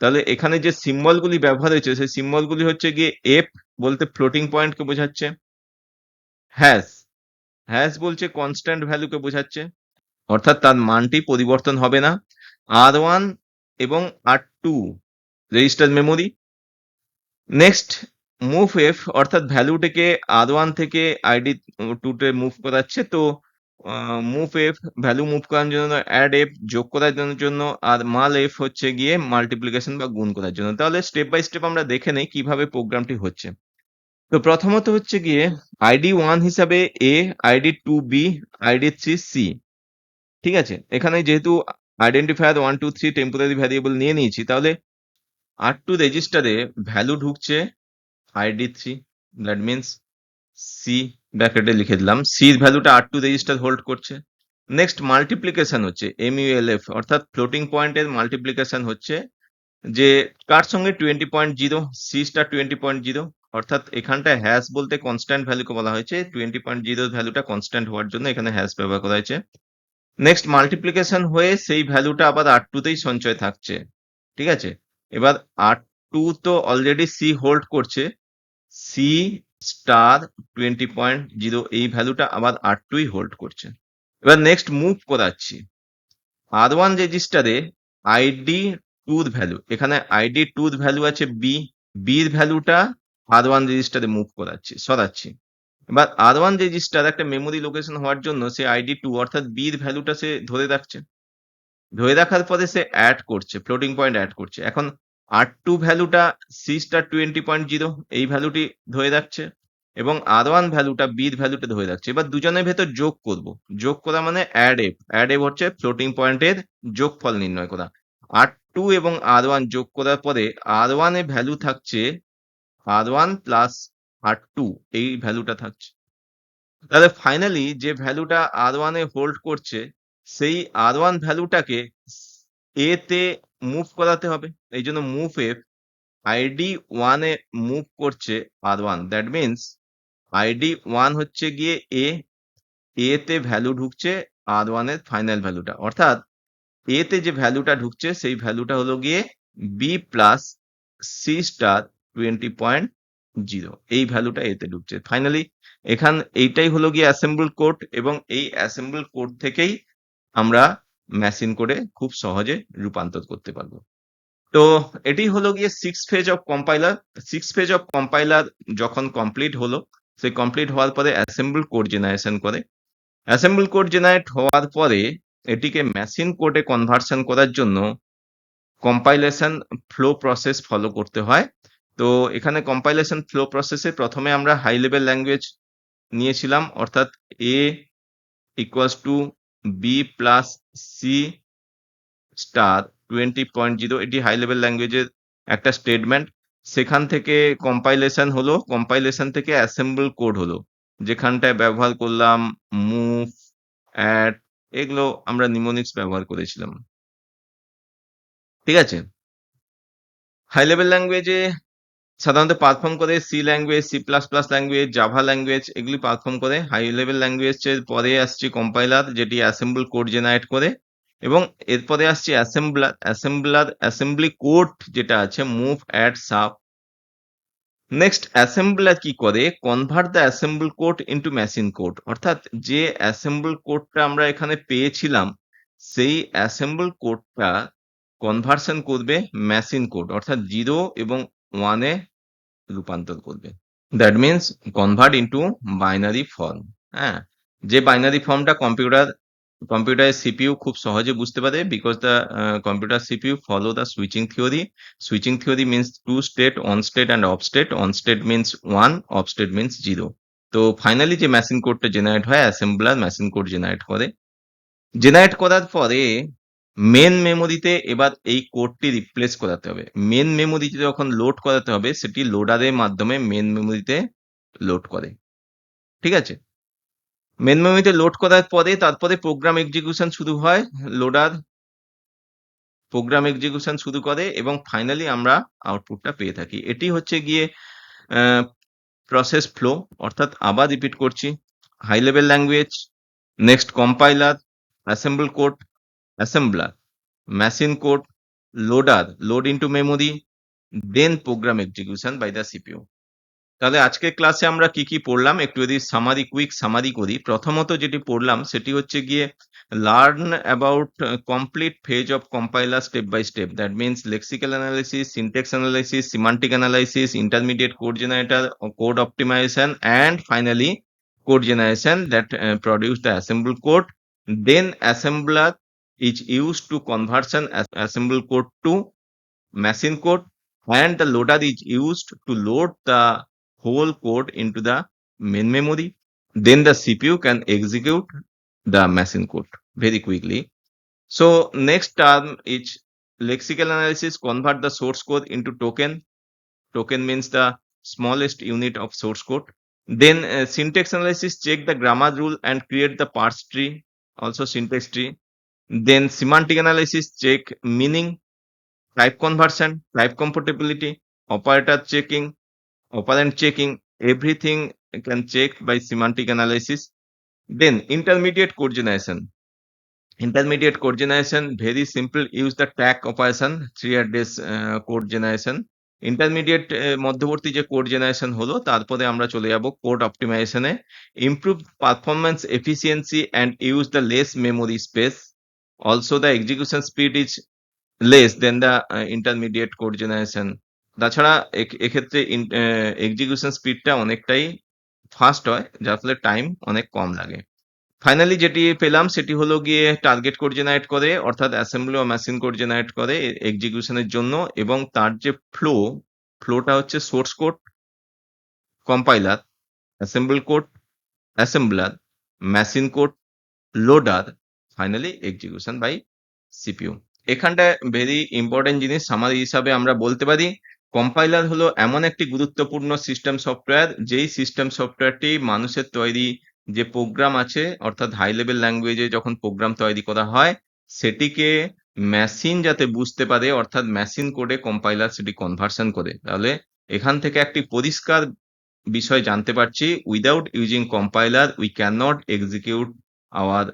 তাহলে এখানে যে সিম্বল গুলি ব্যবহার হয়েছে সেই সিম্বল গুলি হচ্ছে গিয়ে এফ বলতে ফ্লোটিং পয়েন্টকে বোঝাচ্ছে, হ্যাশ হ্যাশ বলছে কনস্ট্যান্ট ভ্যালুকে বোঝাচ্ছে অর্থাৎ তার মানটি পরিবর্তন হবে না, R1 এবং R2 register memory. Next move F অর্থাৎ ভ্যালুটিকে R1 থেকে আইডি 2 তে মুভ করাচ্ছে, তো মুভ এফ ভ্যালু মুভ করার জন্য, অ্যাড এফ যোগ করার জন্য, আর মাল এফ হচ্ছে গিয়ে মাল্টিপ্লিকেশন বা গুণ করার জন্য। তাহলে স্টেপ বাই স্টেপ আমরা দেখে নেই কিভাবে প্রোগ্রামটি হচ্ছে। তো প্রথমত হচ্ছে গিয়ে আইডি 1 হিসাবে এ, আইডি 2 বি, আইডি 3 সি। ঠিক আছে, এখানে যেহেতু আইডেন্টিফায়ার 1 2 3 টেম্পোরারি ভ্যারিয়েবল নিয়ে নিয়েছি, তাহলে R2 রেজিস্টারে ভ্যালু ঢুকছে আইডি 3, দ্যাট মিনস সি, ব্র্যাকেটে লিখে দিলাম সি এর ভ্যালুটা R2 রেজিস্টার হোল্ড করছে। নেক্সট মাল্টিপ্লিকেশন হচ্ছে MULF অর্থাৎ ফ্লোটিং পয়েন্টের মাল্টিপ্লিকেশন হচ্ছে, যে কার সঙ্গে 20.0, সি স্টার 20.0, অর্থাৎ এখানটায় হ্যাশ বলতে কনস্ট্যান্ট ভ্যালুকে বলা হয়েছে, 20.0 ভ্যালুটা কনস্ট্যান্ট হওয়ার জন্য এখানে হ্যাশ ব্যবহার করা হয়েছে। নেক্সট মাল্টিপ্লিকেশন হয়ে সেই ভ্যালুটা আবার R2 তেই সঞ্চয় থাকছে। ঠিক আছে, এবার R2 তো অলরেডি সি হোল্ড করছে, সি স্টার 20.0 এই ভ্যালুটা আবার R2 ই হোল্ড করছে। এবার নেক্সট মুভ করাচ্ছি R1 রেজিস্টারে আইডি 2 এর ভ্যালু, এখানে আইডি 2 এর ভ্যালু আছে বি, বি এর ভ্যালুটা R1 রেজিস্টারে মুভ করাচ্ছি, সরাচ্ছি। এবার R1 রেজিস্টার একটা মেমোরি লোকেশন হওয়ার জন্য সে আইডি 2 অর্থাৎ বি এর ভ্যালুটা সে ধরে রাখছে, ধরে রাখার পরে সে অ্যাড করছে, ফ্লোটিং পয়েন্ট অ্যাড করছে। এখন R2 ভ্যালুটা সি স্টার 20.0 এই ভ্যালুটি ধরে রাখছে এবং R1 ভ্যালুটা বি এর ভ্যালুটা ধরে রাখছে। এবার দুজনের ভেতর যোগ করব, যোগ করা মানে অ্যাড এফ, অ্যাড এফ হচ্ছে ফ্লোটিং পয়েন্টের যোগফল নির্ণয় করা। R2 এবং R1 যোগ করার পরে R1 এর ভ্যালু থাকছে R1 প্লাস R2, এই ভ্যালুটা থাকছে। তাহলে ফাইনালি যে ভ্যালুটা R1 এ হোল্ড করছে সেই R1 ভ্যালুটাকে এ তে মুভ করাতে হবে। এই জন্য মুভ এফ আইডি 1 এ মুভ করছে R1, দ্যাট মিনস আইডি 1 হচ্ছে গিয়ে এ, এ তে ভ্যালু ঢুকছে R1 এর ফাইনাল ভ্যালুটা, অর্থাৎ এ তে যে ভ্যালুটা ঢুকছে সেই ভ্যালুটা হলো গিয়ে বি প্লাস সি স্টার 20.0, এই ভ্যালুটা এতে ঢুকছে। ফাইনালি এইটাই হলো গিয়ে অ্যাসেম্বল কোড এবং এই অ্যাসেম্বল কোড থেকেই আমরা মেশিন কোডে খুব সহজে রূপান্তর করতে পারবো। তো এটি হলো গিয়ে 6 phase of compiler. 6 phase of compiler যখন কমপ্লিট হলো, সেই কমপ্লিট হওয়ার পরে অ্যাসেম্বল কোড জেনারেশন করে। অ্যাসেম্বল কোড জেনারেট হওয়ার পরে এটিকে মেশিন কোডে কনভার্সন করার জন্য কম্পাইলেশন ফ্লো প্রসেস ফলো করতে হয়। তো এখানে কম্পাইলেশন ফ্লো প্রসেসে প্রথমে আমরা হাই লেভেল ল্যাঙ্গুয়েজ নিয়েছিলাম, অর্থাৎ A equals to B plus C star 20.0, এটি হাই লেভেল ল্যাঙ্গুয়েজের একটা স্টেটমেন্ট। সেখান থেকে কম্পাইলেশন হলো, কম্পাইলেশন থেকে অ্যাসেম্বল কোড হলো, যেখানটায় ব্যবহার করলাম মুভ, অ্যাড, এগুলো আমরা নিমোনিক্স ব্যবহার করেছিলাম। ঠিক আছে, হাই লেভেল ল্যাঙ্গুয়েজে সাধারণত পারফর্ম করে C language, C plus plus language, Java language, এগুলি পারফর্ম করে। হাই লেভেল ল্যাঙ্গুয়েজের পরে আসছে কম্পাইলার, যেটি অ্যাসেম্বল কোড জেনারেট করে, এবং এরপরে আসছে অ্যাসেম্বলি কোড যেটা আছে move, add, sub. Next assembler কি করে, convert the assemble code into machine code, অর্থাৎ যে অ্যাসেম্বল কোডটা আমরা এখানে পেয়েছিলাম সেই অ্যাসেম্বল কোডটা কনভার্সন করবে মেশিন কোড, অর্থাৎ 0 এবং 1 এ রূপান্তর করবে। That means convert into binary form. হ্যাঁ, যে বাইনারি ফর্মটা কম্পিউটারের সিপিইউ খুব সহজে বুঝতে পারে, because the computer CPU follow the switching theory. Switching theory means to state, on state and of state. On state means 1, of state means 0। তো finally যে মেশিন কোডটা জেনারেট হয়, অ্যাসেম্বলার মেশিন কোড জেনারেট করে। Generate করার পরে main মেমোরিতে এবার এই কোডটি রিপ্লেস করাতে হবে। মেন মেমোরিতে যখন লোড করাতে হবে সেটি লোডারের মাধ্যমে মেন মেমোরিতে লোড করে। ঠিক আছে, মেন মেমোরিতে লোড করার পরে তারপরে প্রোগ্রাম এক্সিকিউশন শুরু হয়। লোডার প্রোগ্রাম এক্সিকিউশন শুরু করে এবং ফাইনালি আমরা আউটপুটটা পেয়ে থাকি। এটি হচ্ছে গিয়ে প্রসেস ফ্লো, অর্থাৎ আবার রিপিট করছি, high level language, next compiler, assemble code, assembler, machine code, loader, load into memory, then program execution by the CPU. তাহলে আজকের ক্লাসে আমরা কি কি পড়লাম একটু যদি কুইক সামারি করি। প্রথমত যেটি পড়লাম সেটি হচ্ছে গিয়ে learn about complete phase of compiler step by step, that means lexical analysis, syntax analysis, semantic analysis, intermediate code generator, code optimisation and finally code generation that produce the assemble code. Then assembler is used to conversion assemble code to machine code, and the loader is used to load the whole code into the main memory. Then the CPU can execute the machine code very quickly. So next term is lexical analysis, convert the source code into token. Token means the smallest unit of source code. Then syntax analysis, check the grammar rule and create the parse tree, also syntax tree. Then semantic analysis, check meaning, type conversion, type compatibility, operator checking, operand checking, everything can check by semantic analysis. Then intermediate code generation. Intermediate code generation, very simple, use the tag operation, 3 address code generation. Intermediate মধ্যবর্তী যে code generation হলো, তারপরে আমরা চলে যাব code অপটিমাইজেশনে, improve performance efficiency and use the less memory space, also the execution speed is less than the intermediate code generation. তাছাড়া এক্ষেত্রে এক্সিকিউশন স্পিডটা অনেকটাই ফাস্ট হয়, যার ফলে টাইম অনেক কম লাগে। ফাইনালি যেটি পেলাম সেটি হলো গিয়ে টার্গেট কোড জেনারেট করে, অর্থাৎ অ্যাসেম্বলি ও মেশিন কোড জেনারেট করে এক্সিকিউশনের জন্য, এবং তার যে ফ্লোটা হচ্ছে source code, compiler, assemble code, assembler, machine code, loader, finally execution by CPU. এখানটায় ভেরি ইম্পর্টেন্ট জিনিস সামারি হিসাবে আমরা বলতে পারি, কম্পাইলার হলো এমন একটি গুরুত্বপূর্ণ সিস্টেম সফটওয়্যার, যেই সিস্টেম সফটওয়্যারটি মানুষের তৈরি যে প্রোগ্রাম আছে, অর্থাৎ হাই লেভেল ল্যাঙ্গুয়েজে যখন প্রোগ্রাম তৈরি করা হয় সেটিকে মেশিন যাতে বুঝতে পারে, অর্থাৎ মেশিন কোডে কম্পাইলার সেটি কনভার্সন করে। তাহলে এখান থেকে একটি পরিষ্কার বিষয় জানতে পারছি, without using compiler we can not execute our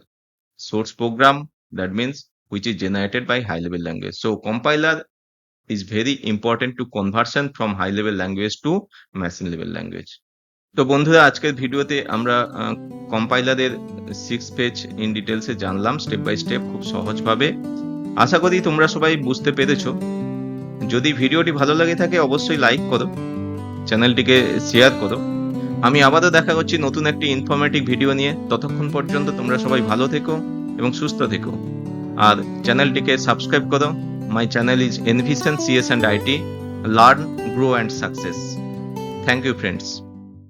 source program, that means which is generated by high level language. So compiler is very important to conversion from high level language to machine level language. তো বন্ধুরা, আজকের ভিডিওতে আমরা কম্পাইলারের 6 page in ডিটেলসে জানলাম step by step, খুব সহজভাবে। আশা করি তোমরা সবাই বুঝতে পেরেছো। যদি ভিডিওটি ভালো লাগে থাকে অবশ্যই লাইক করো, চ্যানেলটিকে শেয়ার করো। আমি আবারও দেখা করছি নতুন একটি ইনফরমেটিভ ভিডিও নিয়ে। ততক্ষণ পর্যন্ত তোমরা সবাই ভালো থেকো এবং সুস্থ থেকো, আর চ্যানেলটিকে সাবস্ক্রাইব করো। My channel is Envision CS and IT, learn, grow and success. Thank you friends.